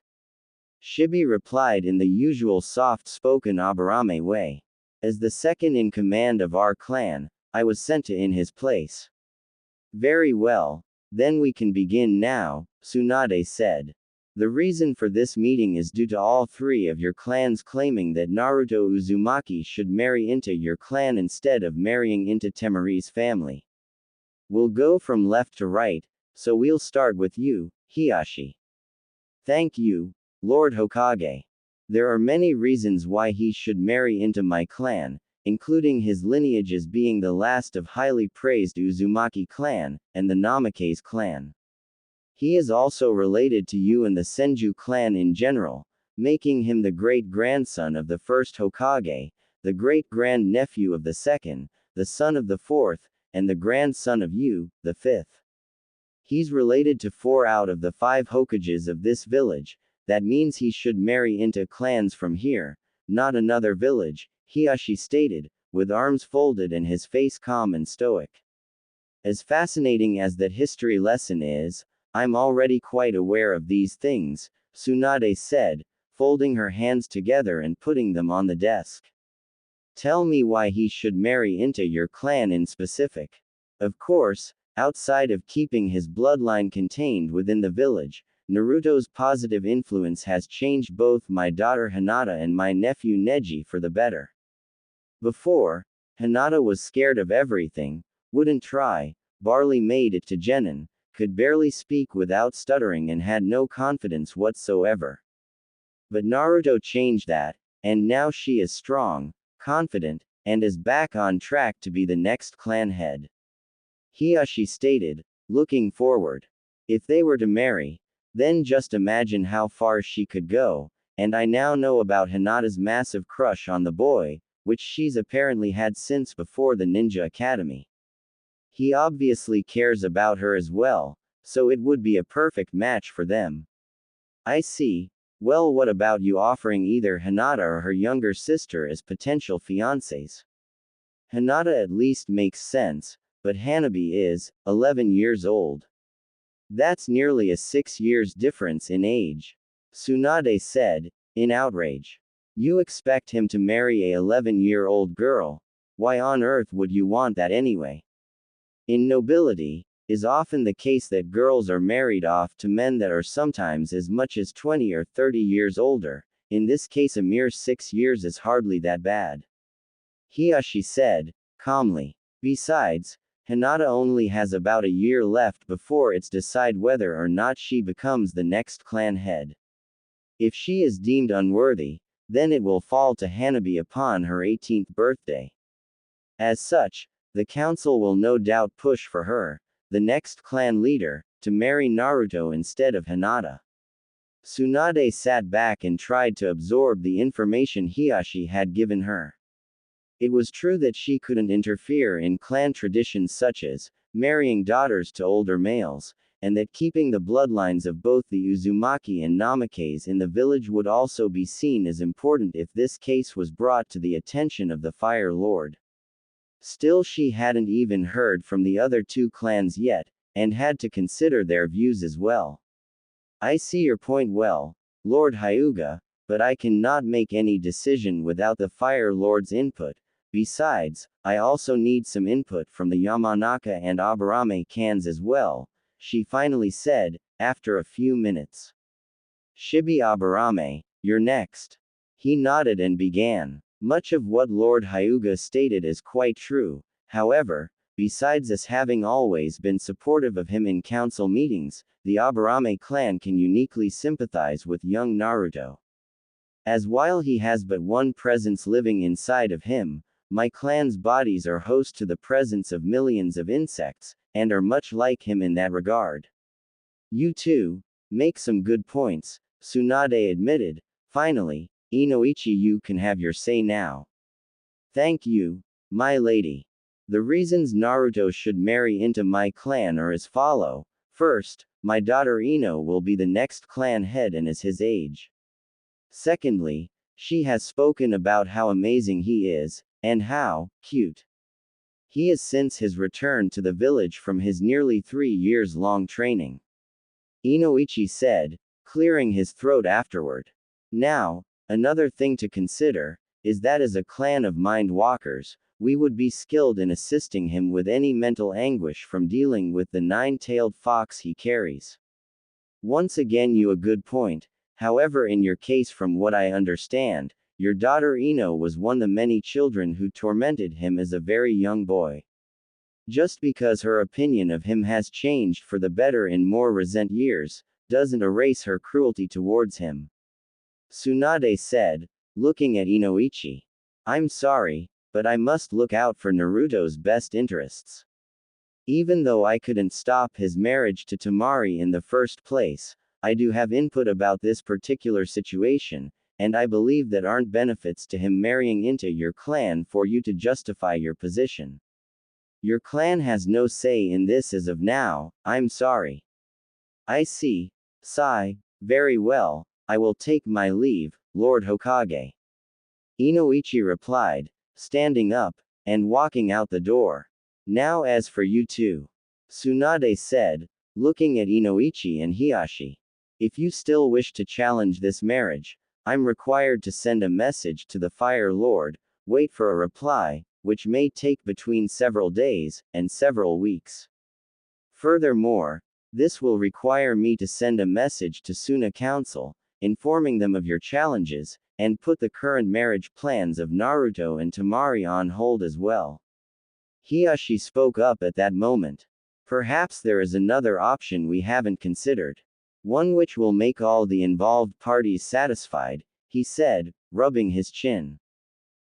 Shibi replied in the usual soft-spoken Aburame way. As the second in command of our clan, I was sent to in his place. Very well, then we can begin now, Tsunade said. The reason for this meeting is due to all three of your clans claiming that Naruto Uzumaki should marry into your clan instead of marrying into Temari's family. We'll go from left to right, so we'll start with you, Hiyashi. Thank you, Lord Hokage. There are many reasons why he should marry into my clan, including his lineage as being the last of highly praised Uzumaki clan, and the Namake's clan. He is also related to you and the Senju clan in general, making him the great-grandson of the first Hokage, the great-grand-nephew of the second, the son of the fourth, and the grandson of you, the fifth. He's related to 4 out of the 5 Hokages of this village, that means he should marry into clans from here, not another village, Hiyashi stated, with arms folded and his face calm and stoic. As fascinating as that history lesson is, I'm already quite aware of these things, Tsunade said, folding her hands together and putting them on the desk. Tell me why he should marry into your clan in specific. Of course, outside of keeping his bloodline contained within the village, Naruto's positive influence has changed both my daughter Hinata and my nephew Neji for the better. Before, Hinata was scared of everything, wouldn't try, barely made it to Genin, could barely speak without stuttering and had no confidence whatsoever. But Naruto changed that, and now she is strong, confident, and is back on track to be the next clan head. Hiyashi stated, looking forward. If they were to marry, then just imagine how far she could go, and I now know about Hinata's massive crush on the boy, which she's apparently had since before the Ninja Academy. He obviously cares about her as well, so it would be a perfect match for them. I see. Well, what about you offering either Hinata or her younger sister as potential fiancés? Hinata at least makes sense, but Hanabi is 11 years old. That's nearly a 6 years difference in age. Tsunade said, in outrage. You expect him to marry a 11-year-old girl. Why on earth would you want that anyway? In nobility, is often the case that girls are married off to men that are sometimes as much as 20 or 30 years older. In this case, a mere 6 years is hardly that bad. Hiyashi said, calmly. Besides, Hinata only has about a year left before it's decide whether or not she becomes the next clan head. If she is deemed unworthy, then it will fall to Hanabi upon her 18th birthday. As such, the council will no doubt push for her, the next clan leader, to marry Naruto instead of Hinata. Tsunade sat back and tried to absorb the information Hiyashi had given her. It was true that she couldn't interfere in clan traditions such as marrying daughters to older males, and that keeping the bloodlines of both the Uzumaki and Namakes in the village would also be seen as important if this case was brought to the attention of the Fire Lord. Still, she hadn't even heard from the other two clans yet, and had to consider their views as well. I see your point well, Lord Hyuga, but I cannot make any decision without the Fire Lord's input. Besides, I also need some input from the Yamanaka and Aburame clans as well, she finally said, after a few minutes. Shibi Aburame, you're next. He nodded and began. Much of what Lord Hyuga stated is quite true, however, besides us having always been supportive of him in council meetings, the Aburame clan can uniquely sympathize with young Naruto. As while he has but one presence living inside of him, my clan's bodies are host to the presence of millions of insects, and are much like him in that regard. You too, make some good points, Tsunade admitted. Finally, Inoichi, you can have your say now. Thank you, my lady. The reasons Naruto should marry into my clan are as follow. First, my daughter Ino will be the next clan head and is his age. Secondly, she has spoken about how amazing he is, and how cute he is since his return to the village from his nearly 3 years-long training. Inoichi said, clearing his throat afterward. Now, another thing to consider is that as a clan of mind walkers, we would be skilled in assisting him with any mental anguish from dealing with the nine-tailed fox he carries. Once again, you a good point. However, in your case, from what I understand, your daughter Ino was one of the many children who tormented him as a very young boy. Just because her opinion of him has changed for the better in more recent years, doesn't erase her cruelty towards him. Tsunade said, looking at Inoichi. I'm sorry, but I must look out for Naruto's best interests. Even though I couldn't stop his marriage to Temari in the first place, I do have input about this particular situation, and I believe that aren't benefits to him marrying into your clan for you to justify your position. Your clan has no say in this as of now, I'm sorry. I see. Sigh, very well, I will take my leave, Lord Hokage. Inoichi replied, standing up, and walking out the door. Now as for you two, Tsunade said, looking at Inoichi and Hiyashi. If you still wish to challenge this marriage, I'm required to send a message to the Fire Lord, wait for a reply, which may take between several days, and several weeks. Furthermore, this will require me to send a message to Suna Council, informing them of your challenges, and put the current marriage plans of Naruto and Temari on hold as well. Hiyashi spoke up at that moment. Perhaps there is another option we haven't considered. One which will make all the involved parties satisfied, he said, rubbing his chin.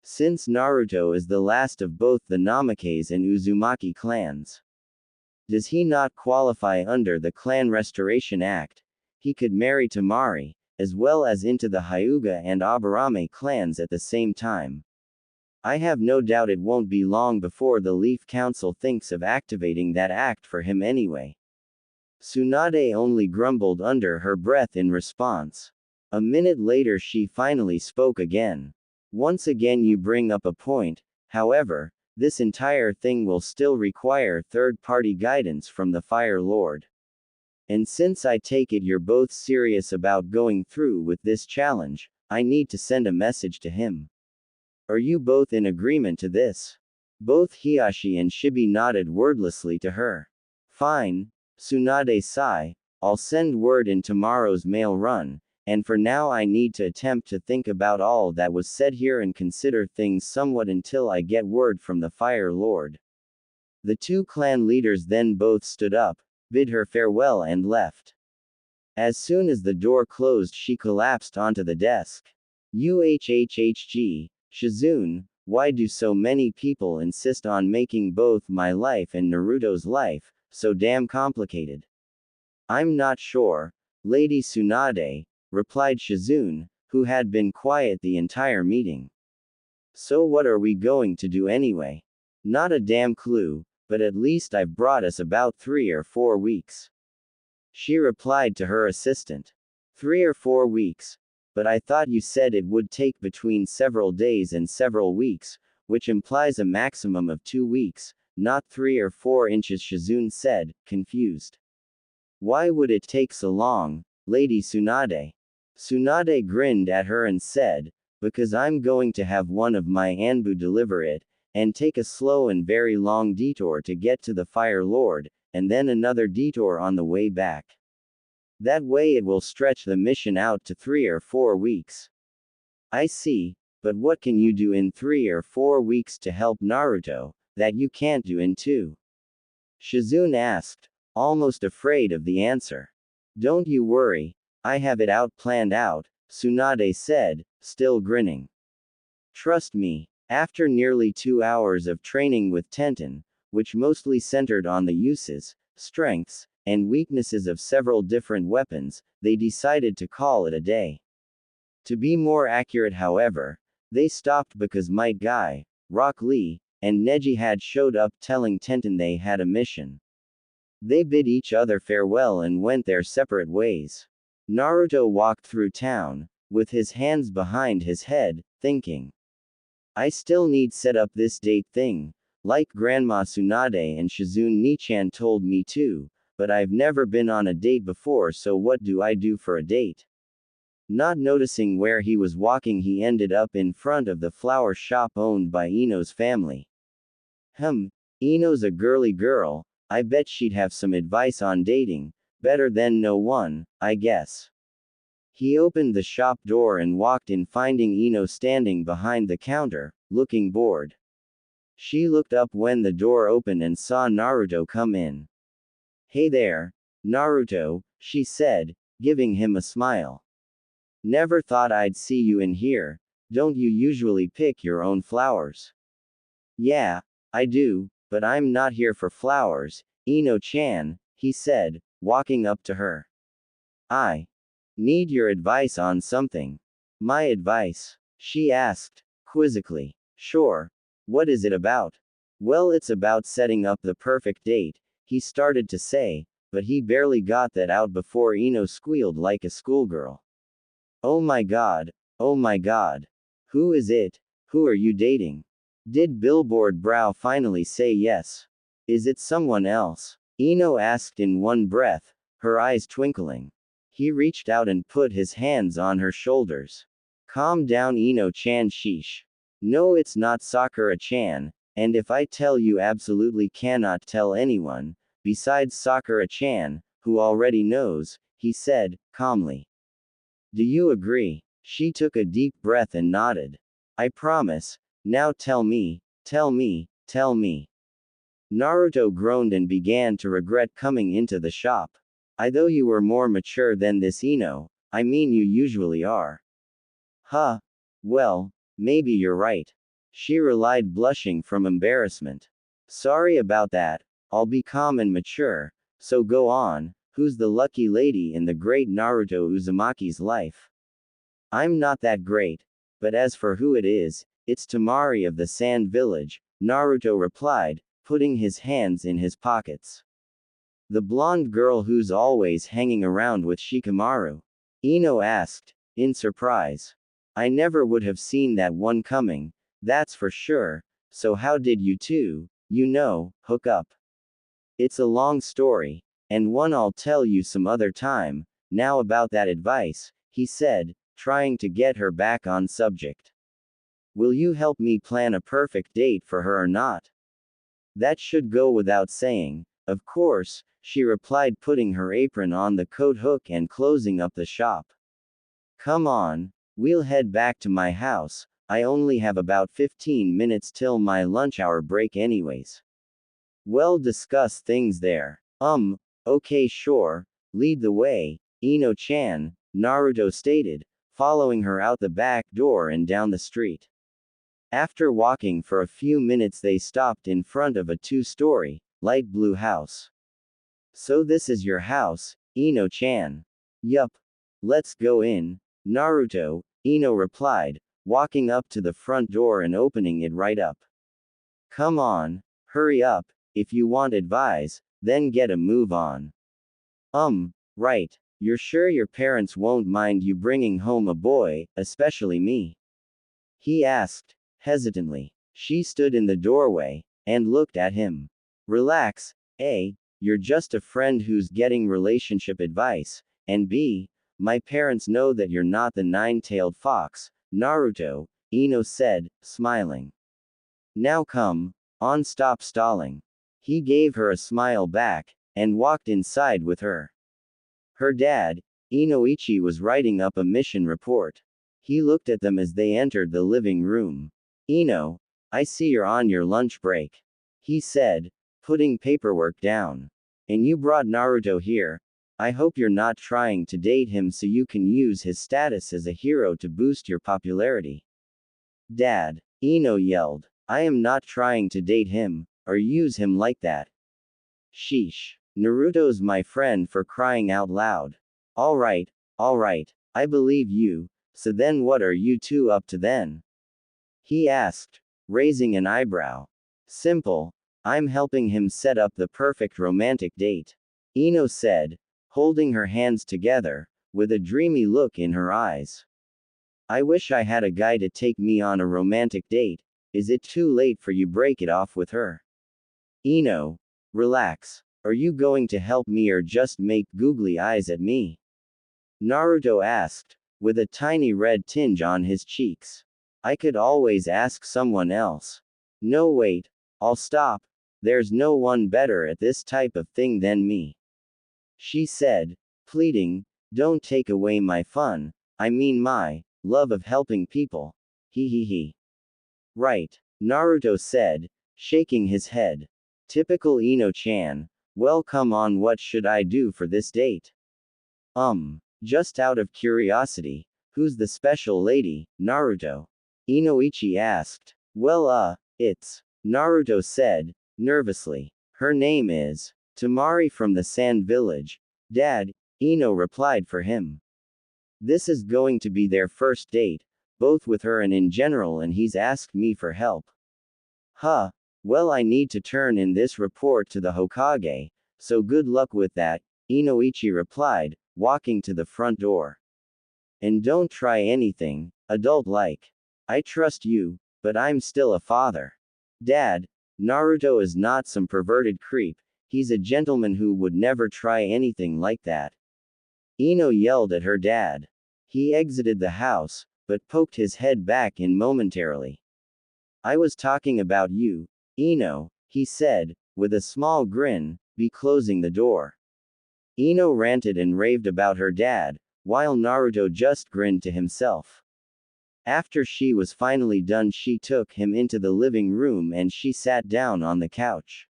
Since Naruto is the last of both the Namakes and Uzumaki clans, does he not qualify under the Clan Restoration Act? He could marry Temari, as well as into the Hyuga and Aburame clans at the same time. I have no doubt it won't be long before the Leaf Council thinks of activating that act for him anyway. Tsunade only grumbled under her breath in response. A minute later she finally spoke again. Once again you bring up a point, however, this entire thing will still require third-party guidance from the Fire Lord. And since I take it you're both serious about going through with this challenge, I need to send a message to him. Are you both in agreement to this? Both Hiyashi and Shibi nodded wordlessly to her. Fine, Tsunade-sai, I'll send word in tomorrow's mail run, and for now I need to attempt to think about all that was said here and consider things somewhat until I get word from the Fire Lord. The two clan leaders then both stood up, bid her farewell and left. As soon as the door closed she collapsed onto the desk. UHHHG, Shizune, why do so many people insist on making both my life and Naruto's life so damn complicated? I'm not sure, Lady Tsunade, replied Shizune, who had been quiet the entire meeting. So what are we going to do anyway? Not a damn clue, but at least I've brought us about 3 or 4 weeks. She replied to her assistant. 3 or 4 weeks. But I thought you said it would take between several days and several weeks, which implies a maximum of 2 weeks, not 3 or 4 inches, Shizune said, confused. Why would it take so long, Lady Tsunade? Tsunade grinned at her and said, because I'm going to have one of my Anbu deliver it, and take a slow and very long detour to get to the Fire Lord, and then another detour on the way back. That way it will stretch the mission out to 3 or 4 weeks. I see, but what can you do in 3 or 4 weeks to help Naruto, that you can't do in 2? Shizune asked, almost afraid of the answer. Don't you worry, I have it out planned out, Tsunade said, still grinning. Trust me, after nearly 2 hours of training with Tenten, which mostly centered on the uses, strengths, and weaknesses of several different weapons, they decided to call it a day. To be more accurate, however, they stopped because Might Guy, Rock Lee, and Neji had showed up telling Tenten they had a mission. They bid each other farewell and went their separate ways. Naruto walked through town, with his hands behind his head, thinking. I still need set up this date thing, like Grandma Tsunade and Shizune Nichan told me to, but I've never been on a date before, so what do I do for a date? Not noticing where he was walking, he ended up in front of the flower shop owned by Ino's family. Ino's a girly girl, I bet she'd have some advice on dating, better than no one, I guess. He opened the shop door and walked in, finding Ino standing behind the counter, looking bored. She looked up when the door opened and saw Naruto come in. Hey there, Naruto, she said, giving him a smile. Never thought I'd see you in here, don't you usually pick your own flowers? Yeah, I do, but I'm not here for flowers, Ino-chan, he said, walking up to her. I need your advice on something. My advice? She asked, quizzically. Sure. What is it about? Well, it's about setting up the perfect date, he started to say, but he barely got that out before Ino squealed like a schoolgirl. Oh my god, oh my god. Who is it? Who are you dating? Did Billboard Brow finally say yes? Is it someone else? Ino asked in one breath, her eyes twinkling. He reached out and put his hands on her shoulders. Calm down, Ino-chan, sheesh. No, it's not Sakura-chan, and if I tell you absolutely cannot tell anyone, besides Sakura-chan, who already knows, he said, calmly. Do you agree? She took a deep breath and nodded. I promise. Now tell me, tell me, tell me. Naruto groaned and began to regret coming into the shop. I thought you were more mature than this, Ino, I mean you usually are. Huh. Well, maybe you're right. She relied, blushing from embarrassment. Sorry about that, I'll be calm and mature, so go on, who's the lucky lady in the great Naruto Uzumaki's life? I'm not that great, but as for who it is, it's Temari of the Sand Village, Naruto replied, putting his hands in his pockets. The blonde girl who's always hanging around with Shikamaru? Ino asked, in surprise. I never would have seen that one coming, that's for sure, so how did you two, hook up? It's a long story, And one I'll tell you some other time. Now about that advice, he said, trying to get her back on subject. Will you help me plan a perfect date for her or not? That should go without saying. Of course, she replied, putting her apron on the coat hook and closing up the shop. Come on, we'll head back to my house. I only have about 15 minutes till my lunch hour break anyways. We'll discuss things there. Okay, sure. Lead the way, Ino-chan, Naruto stated, following her out the back door and down the street. After walking for a few minutes, they stopped in front of a two-story, light blue house. So this is your house, Ino-chan? Yup. Let's go in, Naruto, Ino replied, walking up to the front door and opening it right up. Come on, hurry up, if you want advice, then get a move on. Right. You're sure your parents won't mind you bringing home a boy, especially me? He asked, hesitantly. She stood in the doorway, and looked at him. Relax, A, you're just a friend who's getting relationship advice, and B, my parents know that you're not the nine-tailed fox, Naruto, Ino said, smiling. Now come on, stop stalling. He gave her a smile back, and walked inside with her. Her dad, Inoichi, was writing up a mission report. He looked at them as they entered the living room. Ino, I see you're on your lunch break, he said, putting paperwork down. And you brought Naruto here. I hope you're not trying to date him so you can use his status as a hero to boost your popularity. Dad, Ino yelled, I am not trying to date him, or use him like that. Sheesh. Naruto's my friend, for crying out loud. Alright, I believe you, so then what are you two up to then? He asked, raising an eyebrow. Simple. I'm helping him set up the perfect romantic date, Ino said, holding her hands together, with a dreamy look in her eyes. I wish I had a guy to take me on a romantic date. Is it too late for you break it off with her? Ino, relax. Are you going to help me or just make googly eyes at me? Naruto asked, with a tiny red tinge on his cheeks. I could always ask someone else. No, wait. I'll stop. There's no one better at this type of thing than me. She said, pleading, don't take away my fun, I mean my love of helping people. He. Right, Naruto said, shaking his head. Typical Ino-chan. Well, come on, what should I do for this date? Just out of curiosity, who's the special lady, Naruto? Inoichi asked. Well, it's Naruto said, nervously. Her name is Temari from the Sand Village. Dad, Ino replied for him. This is going to be their first date, both with her and in general, and he's asked me for help. Huh. Well, I need to turn in this report to the Hokage, so good luck with that, Inoichi replied, walking to the front door. And don't try anything adult-like. I trust you, but I'm still a father. Dad, Naruto is not some perverted creep, he's a gentleman who would never try anything like that. Ino yelled at her dad. He exited the house, but poked his head back in momentarily. I was talking about you, Ino, he said, with a small grin, be closing the door. Ino ranted and raved about her dad, while Naruto just grinned to himself. After she was finally done, she took him into the living room and she sat down on the couch.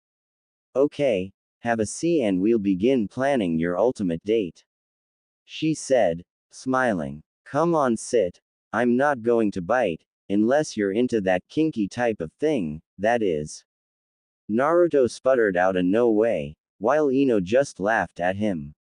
Okay, have a seat and we'll begin planning your ultimate date, she said, smiling. Come on, sit. I'm not going to bite, unless you're into that kinky type of thing, that is. Naruto sputtered out a no way, while Ino just laughed at him.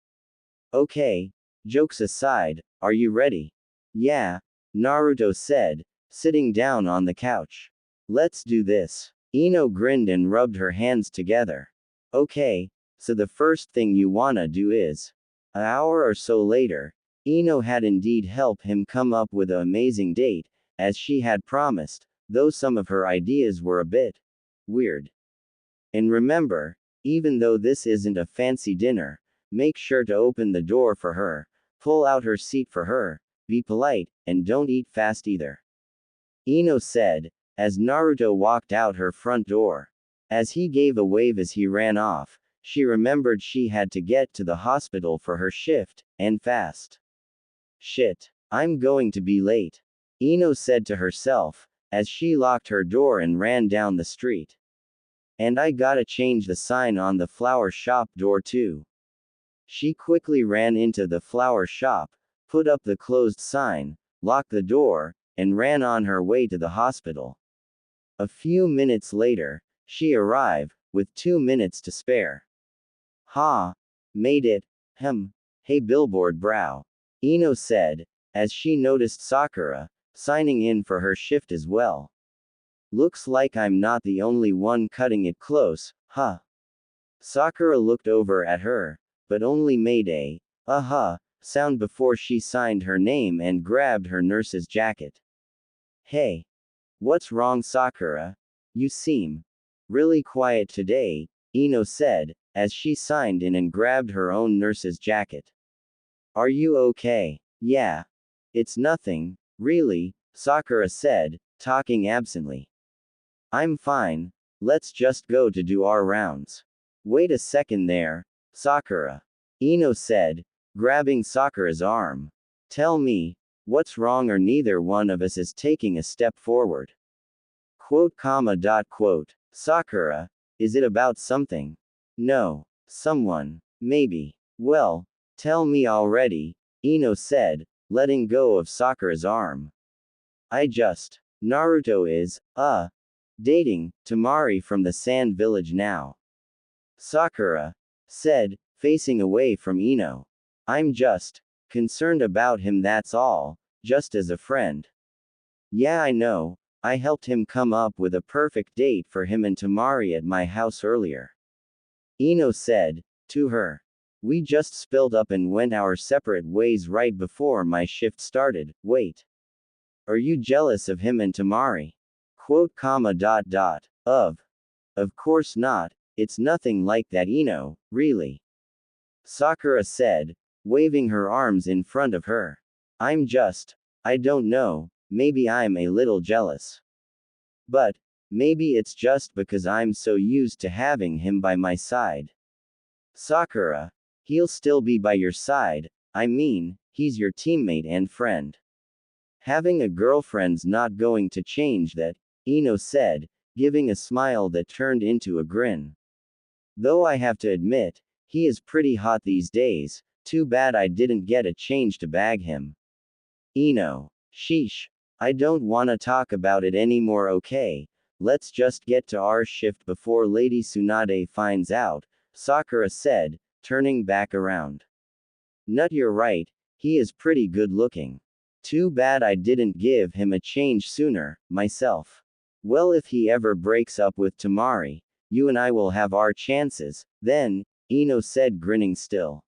Okay, jokes aside, are you ready? Yeah, Naruto said, sitting down on the couch. Let's do this. Ino grinned and rubbed her hands together. Okay, so the first thing you wanna do is. An hour or so later, Ino had indeed helped him come up with an amazing date, as she had promised, though some of her ideas were a bit weird. And remember, Even though this isn't a fancy dinner, make sure to open the door for her, pull out her seat for her, be polite, and don't eat fast either. Ino said, as Naruto walked out her front door. As he gave a wave as he ran off, she remembered she had to get to the hospital for her shift, and fast. Shit. I'm going to be late. Ino said to herself, as she locked her door and ran down the street. And I gotta change the sign on the flower shop door too. She quickly ran into the flower shop, put up the closed sign, locked the door, and ran on her way to the hospital. A few minutes later, she arrived, with 2 minutes to spare. Ha! Made it. Hey billboard brow. Ino said, as she noticed Sakura, signing in for her shift as well. Looks like I'm not the only one cutting it close, huh? Sakura looked over at her, but only made a, sound before she signed her name and grabbed her nurse's jacket. Hey! What's wrong, Sakura? You seem really quiet today, Ino said, as she signed in and grabbed her own nurse's jacket. Are you okay? Yeah. It's nothing, really, Sakura said, talking absently. I'm fine, let's just go to do our rounds. Wait a second there, Sakura. Ino said, grabbing Sakura's arm. Tell me, what's wrong, or neither one of us is taking a step forward. Quote. Sakura, is it about something? No. Someone. Maybe. Well, tell me already, Ino said, letting go of Sakura's arm. Naruto is, dating Temari from the Sand Village now. Sakura said, facing away from Ino. I'm just concerned about him, that's all, just as a friend. Yeah, I know, I helped him come up with a perfect date for him and Temari at my house earlier. Ino said, to her. We just split up and went our separate ways right before my shift started. Wait. Are you jealous of him and Temari? Of course not, it's nothing like that, Ino, really. Sakura said, waving her arms in front of her. I don't know, maybe I'm a little jealous. But, maybe it's just because I'm so used to having him by my side. Sakura, he'll still be by your side, I mean, he's your teammate and friend. Having a girlfriend's not going to change that, Ino said, giving a smile that turned into a grin. Though I have to admit, he is pretty hot these days, too bad I didn't get a change to bag him. Ino. Sheesh. I don't wanna talk about it anymore, okay? Let's just get to our shift before Lady Tsunade finds out, Sakura said, turning back around. Nut, you're right, he is pretty good looking. Too bad I didn't give him a change sooner, myself. Well, if he ever breaks up with Temari, you and I will have our chances, then, Ino said, grinning still.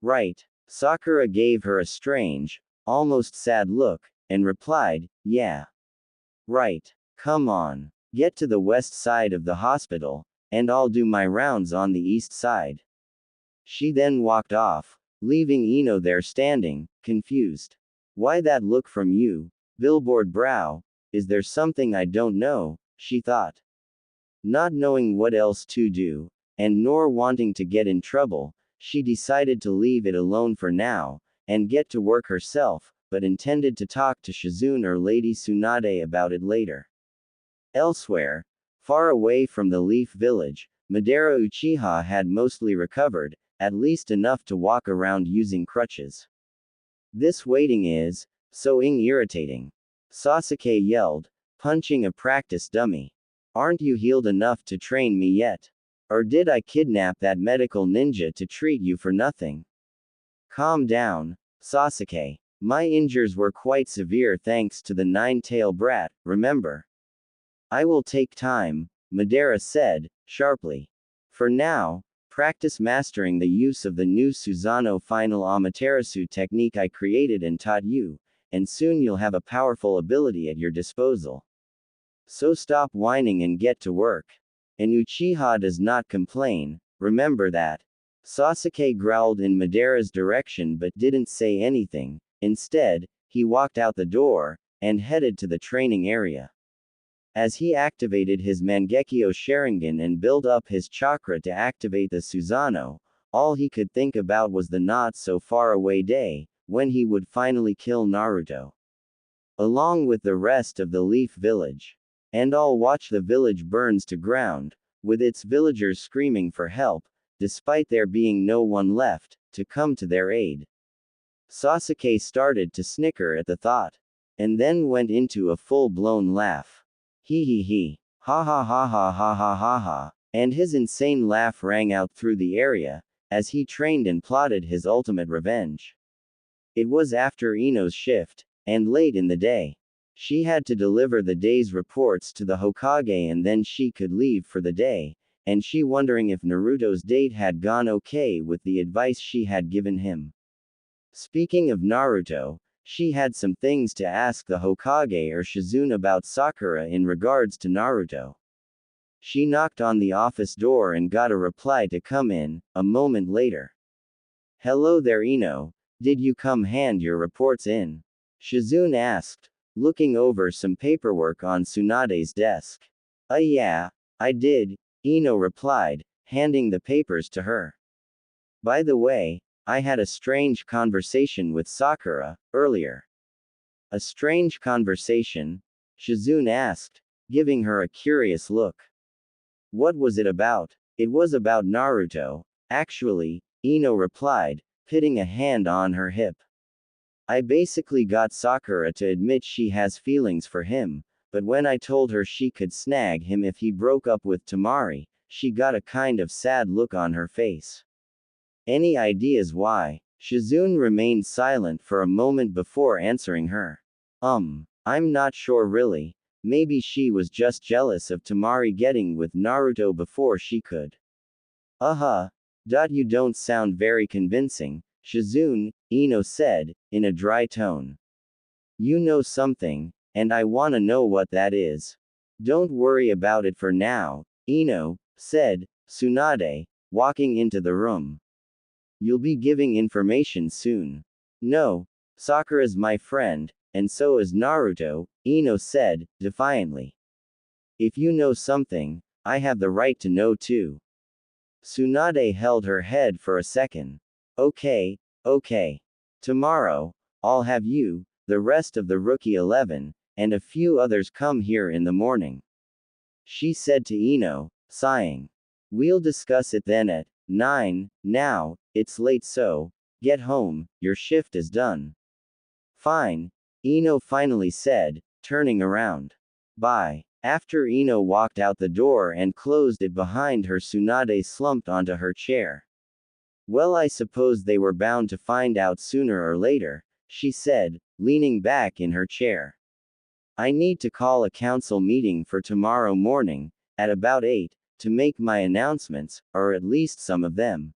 Right. Sakura gave her a strange, almost sad look, and replied, yeah. Right. Come on. Get to the west side of the hospital, and I'll do my rounds on the east side. She then walked off, leaving Ino there standing, confused. Why that look from you, billboard brow? Is there something I don't know? She thought. Not knowing what else to do, and nor wanting to get in trouble, she decided to leave it alone for now, and get to work herself, but intended to talk to Shizune or Lady Tsunade about it later. Elsewhere, far away from the Leaf Village, Madara Uchiha had mostly recovered, at least enough to walk around using crutches. This waiting is so irritating. Sasuke yelled, punching a practice dummy. Aren't you healed enough to train me yet? Or did I kidnap that medical ninja to treat you for nothing? Calm down, Sasuke. My injuries were quite severe thanks to the nine-tail brat, remember? I will take time, Madara said, sharply. For now, practice mastering the use of the new Susanoo Final Amaterasu technique I created and taught you, and soon you'll have a powerful ability at your disposal. So stop whining and get to work. And Uchiha does not complain, remember that. Sasuke growled in Madara's direction but didn't say anything. Instead, he walked out the door, and headed to the training area. As he activated his Mangekyo Sharingan and built up his chakra to activate the Susanoo, all he could think about was the not-so-far-away day, when he would finally kill Naruto. Along with the rest of the Leaf Village. And all watch the village burns to ground, with its villagers screaming for help, despite there being no one left to come to their aid. Sasuke started to snicker at the thought. And then went into a full-blown laugh. Hee hee hee. Ha ha ha ha ha ha ha ha. And his insane laugh rang out through the area, as he trained and plotted his ultimate revenge. It was after Ino's shift, and late in the day. She had to deliver the day's reports to the Hokage and then she could leave for the day, and she wondering if Naruto's date had gone okay with the advice she had given him. Speaking of Naruto, she had some things to ask the Hokage or Shizune about Sakura in regards to Naruto. She knocked on the office door and got a reply to come in, a moment later. Hello there Ino, did you come hand your reports in? Shizune asked, looking over some paperwork on Tsunade's desk. Yeah, I did, Ino replied, handing the papers to her. By the way, I had a strange conversation with Sakura, earlier. A strange conversation? Shizune asked, giving her a curious look. What was it about? It was about Naruto, actually, Ino replied, putting a hand on her hip. I basically got Sakura to admit she has feelings for him, but when I told her she could snag him if he broke up with Temari, she got a kind of sad look on her face. Any ideas why? Shizune remained silent for a moment before answering her. I'm not sure really, maybe she was just jealous of Temari getting with Naruto before she could. You don't sound very convincing, Shizune, Ino said, in a dry tone. You know something, and I wanna know what that is. Don't worry about it for now, Ino, said Tsunade, walking into the room. You'll be giving information soon. No, Sakura's my friend, and so is Naruto, Ino said, defiantly. If you know something, I have the right to know too. Tsunade held her head for a second. Okay. Tomorrow, I'll have you, the rest of the Rookie 11, and a few others come here in the morning. She said to Ino, sighing. We'll discuss it then at 9, now, it's late so, get home, your shift is done. Fine, Ino finally said, turning around. Bye. After Ino walked out the door and closed it behind her, Tsunade slumped onto her chair. Well, I suppose they were bound to find out sooner or later, she said, leaning back in her chair. I need to call a council meeting for tomorrow morning, at about 8, to make my announcements, or at least some of them.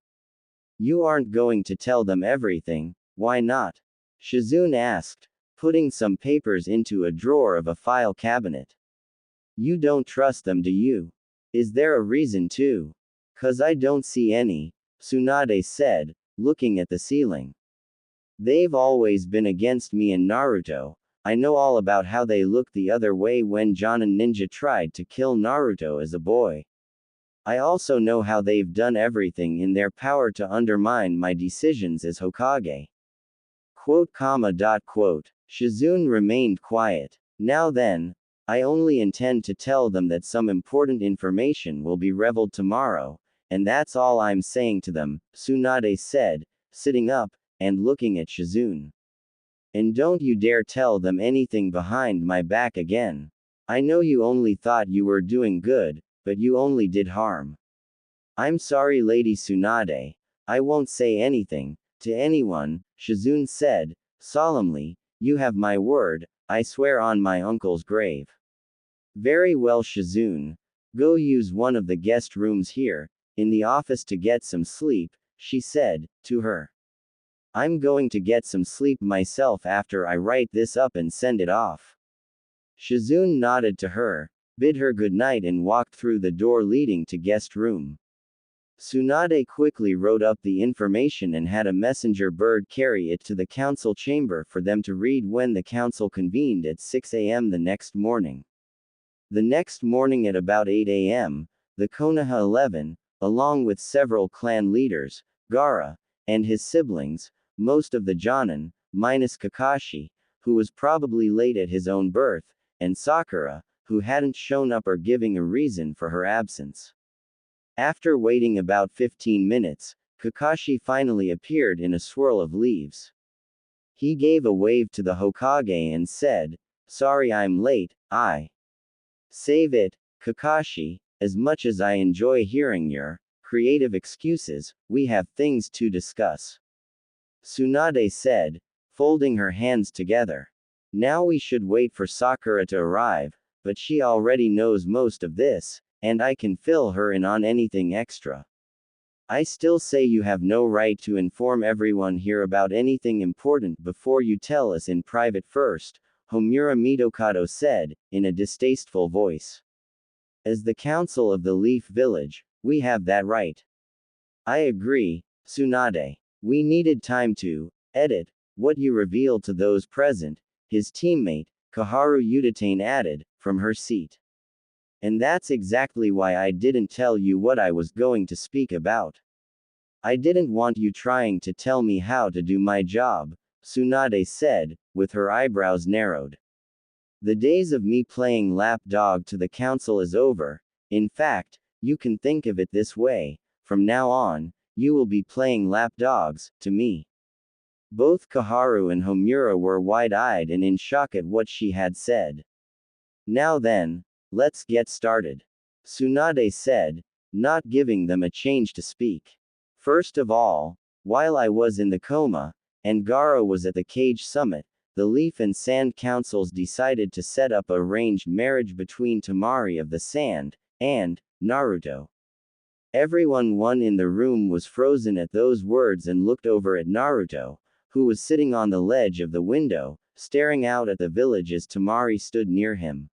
You aren't going to tell them everything, why not? Shizune asked, putting some papers into a drawer of a file cabinet. You don't trust them, do you? Is there a reason to? 'Cause I don't see any, Tsunade said, looking at the ceiling. They've always been against me and Naruto. I know all about how they looked the other way when Jonin Ninja tried to kill Naruto as a boy. I also know how they've done everything in their power to undermine my decisions as Hokage. Shizune remained quiet. Now then, I only intend to tell them that some important information will be revealed tomorrow, and that's all I'm saying to them, Tsunade said, sitting up, and looking at Shizune. And don't you dare tell them anything behind my back again. I know you only thought you were doing good, but you only did harm. I'm sorry, Lady Tsunade. I won't say anything to anyone, Shizune said, solemnly. You have my word, I swear on my uncle's grave. Very well, Shizune. Go use one of the guest rooms here, in the office to get some sleep, she said, to her. I'm going to get some sleep myself after I write this up and send it off. Shizune nodded to her, bid her good night and walked through the door leading to guest room. Tsunade quickly wrote up the information and had a messenger bird carry it to the council chamber for them to read when the council convened at 6 a.m. the next morning. The next morning at about 8 a.m., the Konoha 11, along with several clan leaders, Gaara, and his siblings, most of the Jonin, minus Kakashi, who was probably late at his own birth, and Sakura, who hadn't shown up or giving a reason for her absence. After waiting about 15 minutes, Kakashi finally appeared in a swirl of leaves. He gave a wave to the Hokage and said, "Sorry I'm late, I save it, Kakashi, as much as I enjoy hearing your creative excuses, we have things to discuss," Tsunade said, folding her hands together. Now we should wait for Sakura to arrive, but she already knows most of this, and I can fill her in on anything extra. I still say you have no right to inform everyone here about anything important before you tell us in private first, Homura Mitokado said, in a distasteful voice. As the council of the Leaf Village, we have that right. I agree, Tsunade. We needed time to edit what you revealed to those present, his teammate, Kaharu Udatane added, from her seat. And that's exactly why I didn't tell you what I was going to speak about. I didn't want you trying to tell me how to do my job, Tsunade said, with her eyebrows narrowed. The days of me playing lapdog to the council is over. In fact, you can think of it this way, from now on, you will be playing lapdogs to me. Both Kaharu and Homura were wide-eyed and in shock at what she had said. Now then, let's get started, Tsunade said, not giving them a chance to speak. First of all, while I was in the coma, and Gaara was at the Cage Summit, the Leaf and Sand Councils decided to set up a arranged marriage between Temari of the Sand and Naruto. Everyone in the room was frozen at those words and looked over at Naruto, who was sitting on the ledge of the window, staring out at the village as Temari stood near him.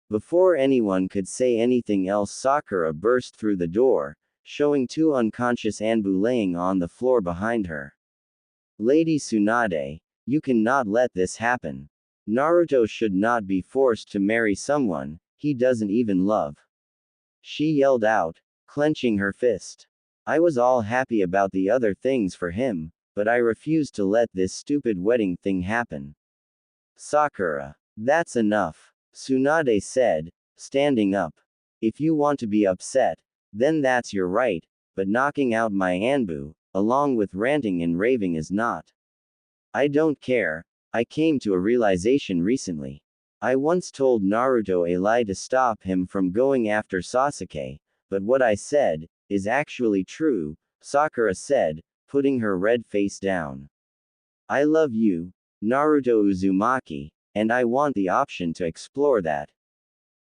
Before anyone could say anything else, Sakura burst through the door, showing two unconscious Anbu laying on the floor behind her. Lady Tsunade, you cannot let this happen. Naruto should not be forced to marry someone he doesn't even love. She yelled out, clenching her fist. I was all happy about the other things for him, but I refuse to let this stupid wedding thing happen. Sakura. That's enough, Tsunade said, standing up. If you want to be upset, then that's your right, but knocking out my Anbu, along with ranting and raving is not. I don't care. I came to a realization recently. I once told Naruto a lie to stop him from going after Sasuke, but what I said is actually true, Sakura said, putting her red face down. I love you, Naruto Uzumaki, and I want the option to explore that.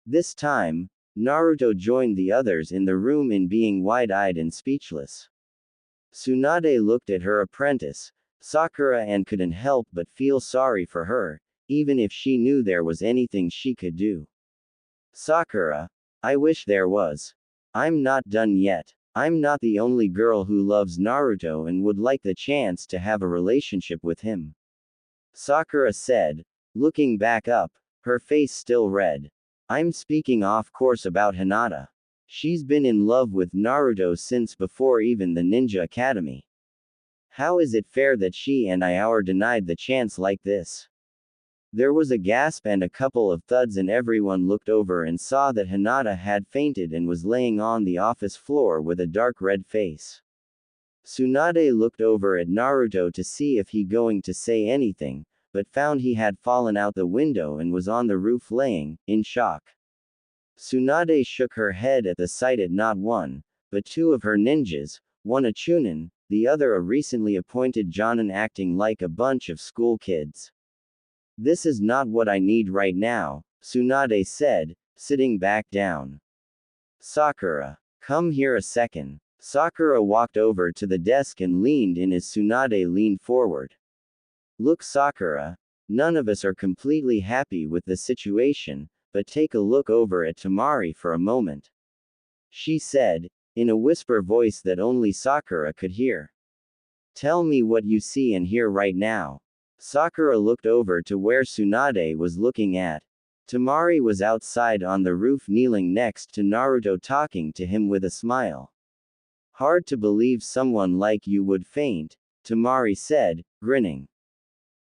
This time, Naruto joined the others in the room in being wide-eyed and speechless. Tsunade looked at her apprentice, Sakura, and couldn't help but feel sorry for her, even if she knew there was anything she could do. Sakura, I wish there was. I'm not done yet. I'm not the only girl who loves Naruto and would like the chance to have a relationship with him, Sakura said, looking back up, her face still red. I'm speaking off course about Hinata. She's been in love with Naruto since before even the Ninja Academy. How is it fair that she and I are denied the chance like this? There was a gasp and a couple of thuds, and everyone looked over and saw that Hinata had fainted and was laying on the office floor with a dark red face. Tsunade looked over at Naruto to see if he going to say anything, but found he had fallen out the window and was on the roof laying, in shock. Tsunade shook her head at the sight at not one, but two of her ninjas, one a Chunin, the other a recently appointed Jonin, acting like a bunch of school kids. This is not what I need right now, Tsunade said, sitting back down. Sakura, come here a second. Sakura walked over to the desk and leaned in as Tsunade leaned forward. Look, Sakura, none of us are completely happy with the situation, but take a look over at Temari for a moment. She said, in a whisper voice that only Sakura could hear. Tell me what you see and hear right now. Sakura looked over to where Tsunade was looking at. Temari was outside on the roof kneeling next to Naruto talking to him with a smile. Hard to believe someone like you would faint, Temari said, grinning.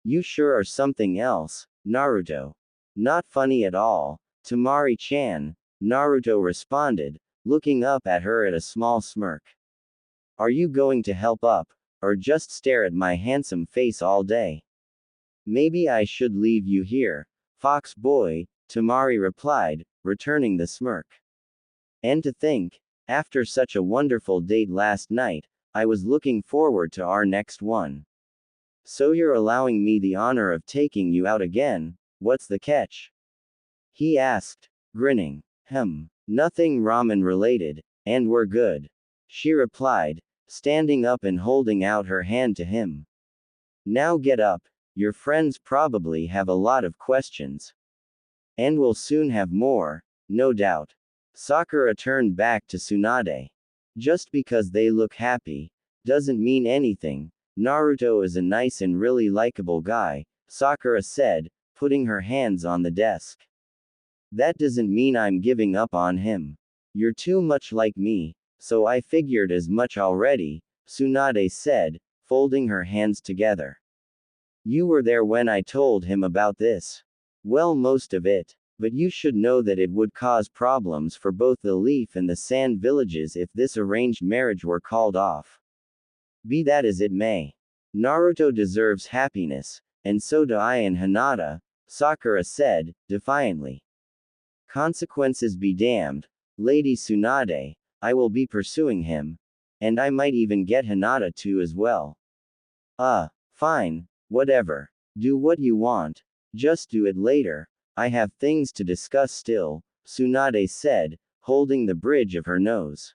You sure are something else, Naruto. Not funny at all, Temari-chan, Naruto responded, looking up at her at a small smirk. Are you going to help up, or just stare at my handsome face all day? Maybe I should leave you here, fox boy, Temari replied, returning the smirk. And to think, after such a wonderful date last night, I was looking forward to our next one. So you're allowing me the honor of taking you out again, what's the catch? He asked, grinning. Nothing ramen related, and we're good. She replied, standing up and holding out her hand to him. Now get up, your friends probably have a lot of questions. And we'll soon have more, no doubt. Sakura turned back to Tsunade. Just because they look happy, doesn't mean anything. Naruto is a nice and really likable guy, Sakura said, putting her hands on the desk. That doesn't mean I'm giving up on him. You're too much like me, so I figured as much already, Tsunade said, folding her hands together. You were there when I told him about this. Well, most of it. But you should know that it would cause problems for both the Leaf and the Sand villages if this arranged marriage were called off. Be that as it may. Naruto deserves happiness, and so do I and Hinata, Sakura said, defiantly. Consequences be damned, Lady Tsunade, I will be pursuing him. And I might even get Hinata too as well. Fine, whatever. Do what you want. Just do it later. I have things to discuss still, Tsunade said, holding the bridge of her nose.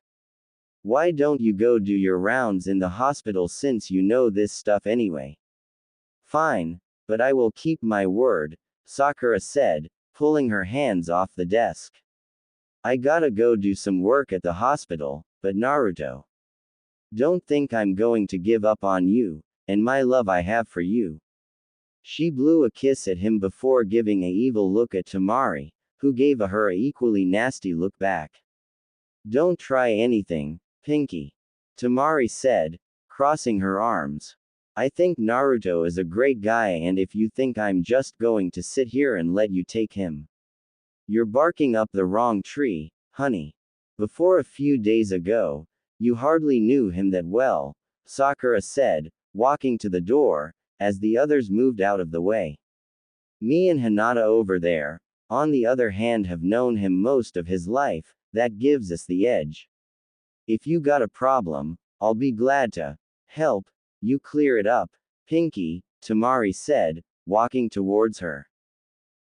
Why don't you go do your rounds in the hospital since you know this stuff anyway? Fine, but I will keep my word, Sakura said, pulling her hands off the desk. I gotta go do some work at the hospital, but Naruto. Don't think I'm going to give up on you, and my love I have for you. She blew a kiss at him before giving a evil look at Temari, who gave her a equally nasty look back. Don't try anything, Pinky. Temari said, crossing her arms. I think Naruto is a great guy, and if you think I'm just going to sit here and let you take him, you're barking up the wrong tree, honey. Before a few days ago, you hardly knew him that well, Sakura said, walking to the door, as the others moved out of the way. Me and Hinata over there, on the other hand, have known him most of his life, that gives us the edge. If you got a problem, I'll be glad to help you clear it up, Pinky, Temari said, walking towards her.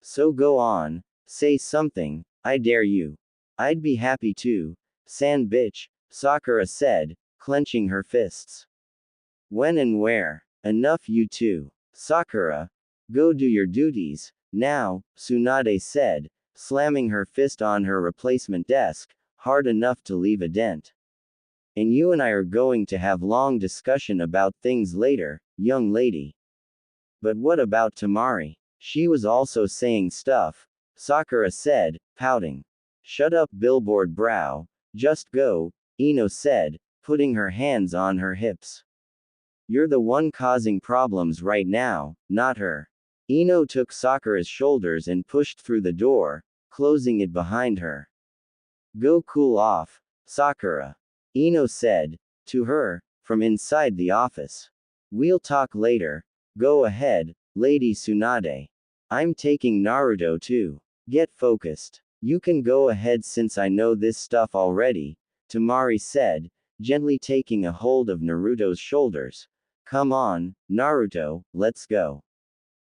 So go on, say something, I dare you. I'd be happy to, Sand bitch, Sakura said, clenching her fists. When and where? Enough you two. Sakura. Go do your duties, now, Tsunade said, slamming her fist on her replacement desk, hard enough to leave a dent. And you and I are going to have long discussion about things later, young lady. But what about Temari? She was also saying stuff, Sakura said, pouting. Shut up, billboard brow, just go, Ino said, putting her hands on her hips. You're the one causing problems right now, not her. Ino took Sakura's shoulders and pushed through the door, closing it behind her. Go cool off, Sakura. Ino said, to her, from inside the office. We'll talk later. Go ahead, Lady Tsunade. I'm taking Naruto too. Get focused. You can go ahead since I know this stuff already, Temari said, gently taking a hold of Naruto's shoulders. Come on, Naruto, let's go.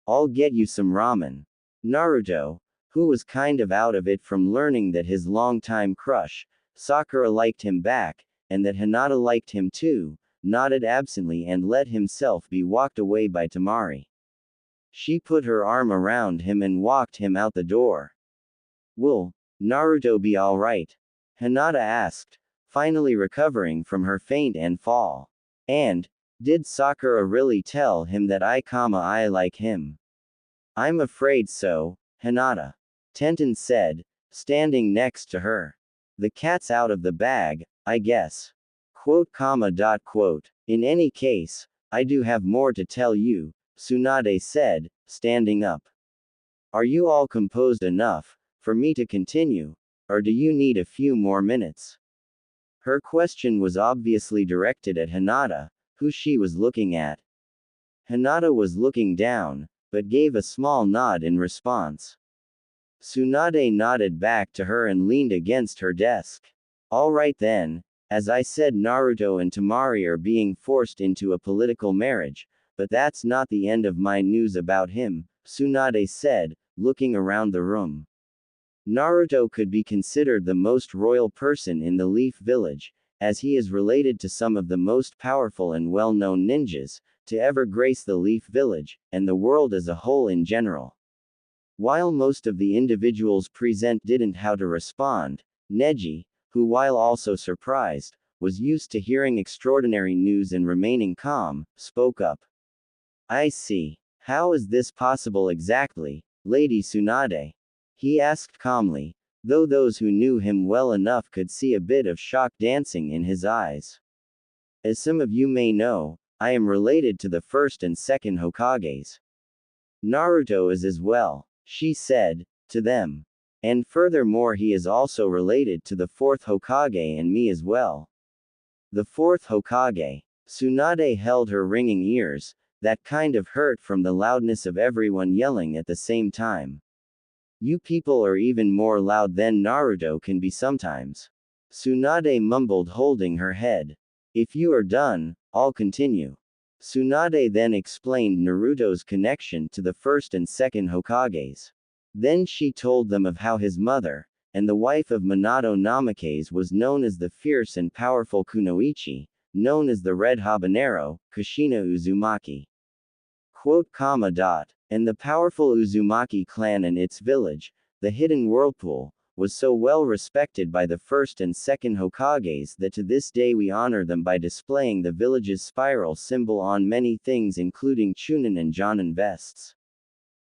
I'll get you some ramen. Naruto, who was kind of out of it from learning that his longtime crush, Sakura, liked him back, and that Hinata liked him too, nodded absently and let himself be walked away by Temari. She put her arm around him and walked him out the door. Will Naruto be alright? Hinata asked, finally recovering from her faint and fall. And, did Sakura really tell him that I like him? I'm afraid so, Hinata. Tenten said, standing next to her. The cat's out of the bag, I guess. Quote. In any case, I do have more to tell you, Tsunade said, standing up. Are you all composed enough for me to continue, or do you need a few more minutes? Her question was obviously directed at Hinata, who she was looking at. Hinata was looking down, but gave a small nod in response. Tsunade nodded back to her and leaned against her desk. All right then, as I said, Naruto and Temari are being forced into a political marriage, but that's not the end of my news about him, Tsunade said, looking around the room. Naruto could be considered the most royal person in the Leaf Village, as he is related to some of the most powerful and well-known ninjas to ever grace the Leaf Village, and the world as a whole in general. While most of the individuals present didn't how to respond, Neji, who while also surprised, was used to hearing extraordinary news and remaining calm, spoke up. I see. How is this possible exactly, Lady Tsunade? He asked calmly, though those who knew him well enough could see a bit of shock dancing in his eyes. As some of you may know, I am related to the first and second Hokages. Naruto is as well, she said, to them. And furthermore, he is also related to the fourth Hokage and me as well. The fourth Hokage. Tsunade held her ringing ears, that kind of hurt from the loudness of everyone yelling at the same time. You people are even more loud than Naruto can be sometimes. Tsunade mumbled, holding her head. If you are done, I'll continue. Tsunade then explained Naruto's connection to the first and second Hokages. Then she told them of how his mother, and the wife of Minato Namikaze, was known as the fierce and powerful Kunoichi, known as the Red Habanero, Kushina Uzumaki. And the powerful Uzumaki clan and its village, the Hidden Whirlpool, was so well respected by the first and second Hokages that to this day we honor them by displaying the village's spiral symbol on many things including Chunin and Jonin vests.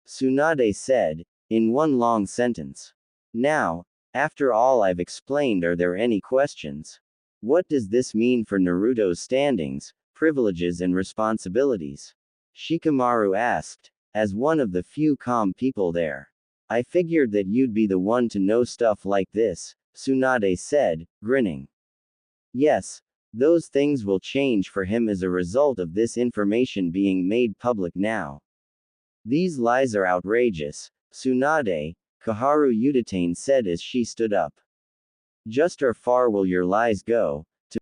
Tsunade said, in one long sentence. Now, after all I've explained, are there any questions? What does this mean for Naruto's standings, privileges and responsibilities? Shikamaru asked, as one of the few calm people there. I figured that you'd be the one to know stuff like this, Tsunade said, grinning. Yes, those things will change for him as a result of this information being made public now. These lies are outrageous, Tsunade, Kaharu Udatane said as she stood up. Just how far will your lies go,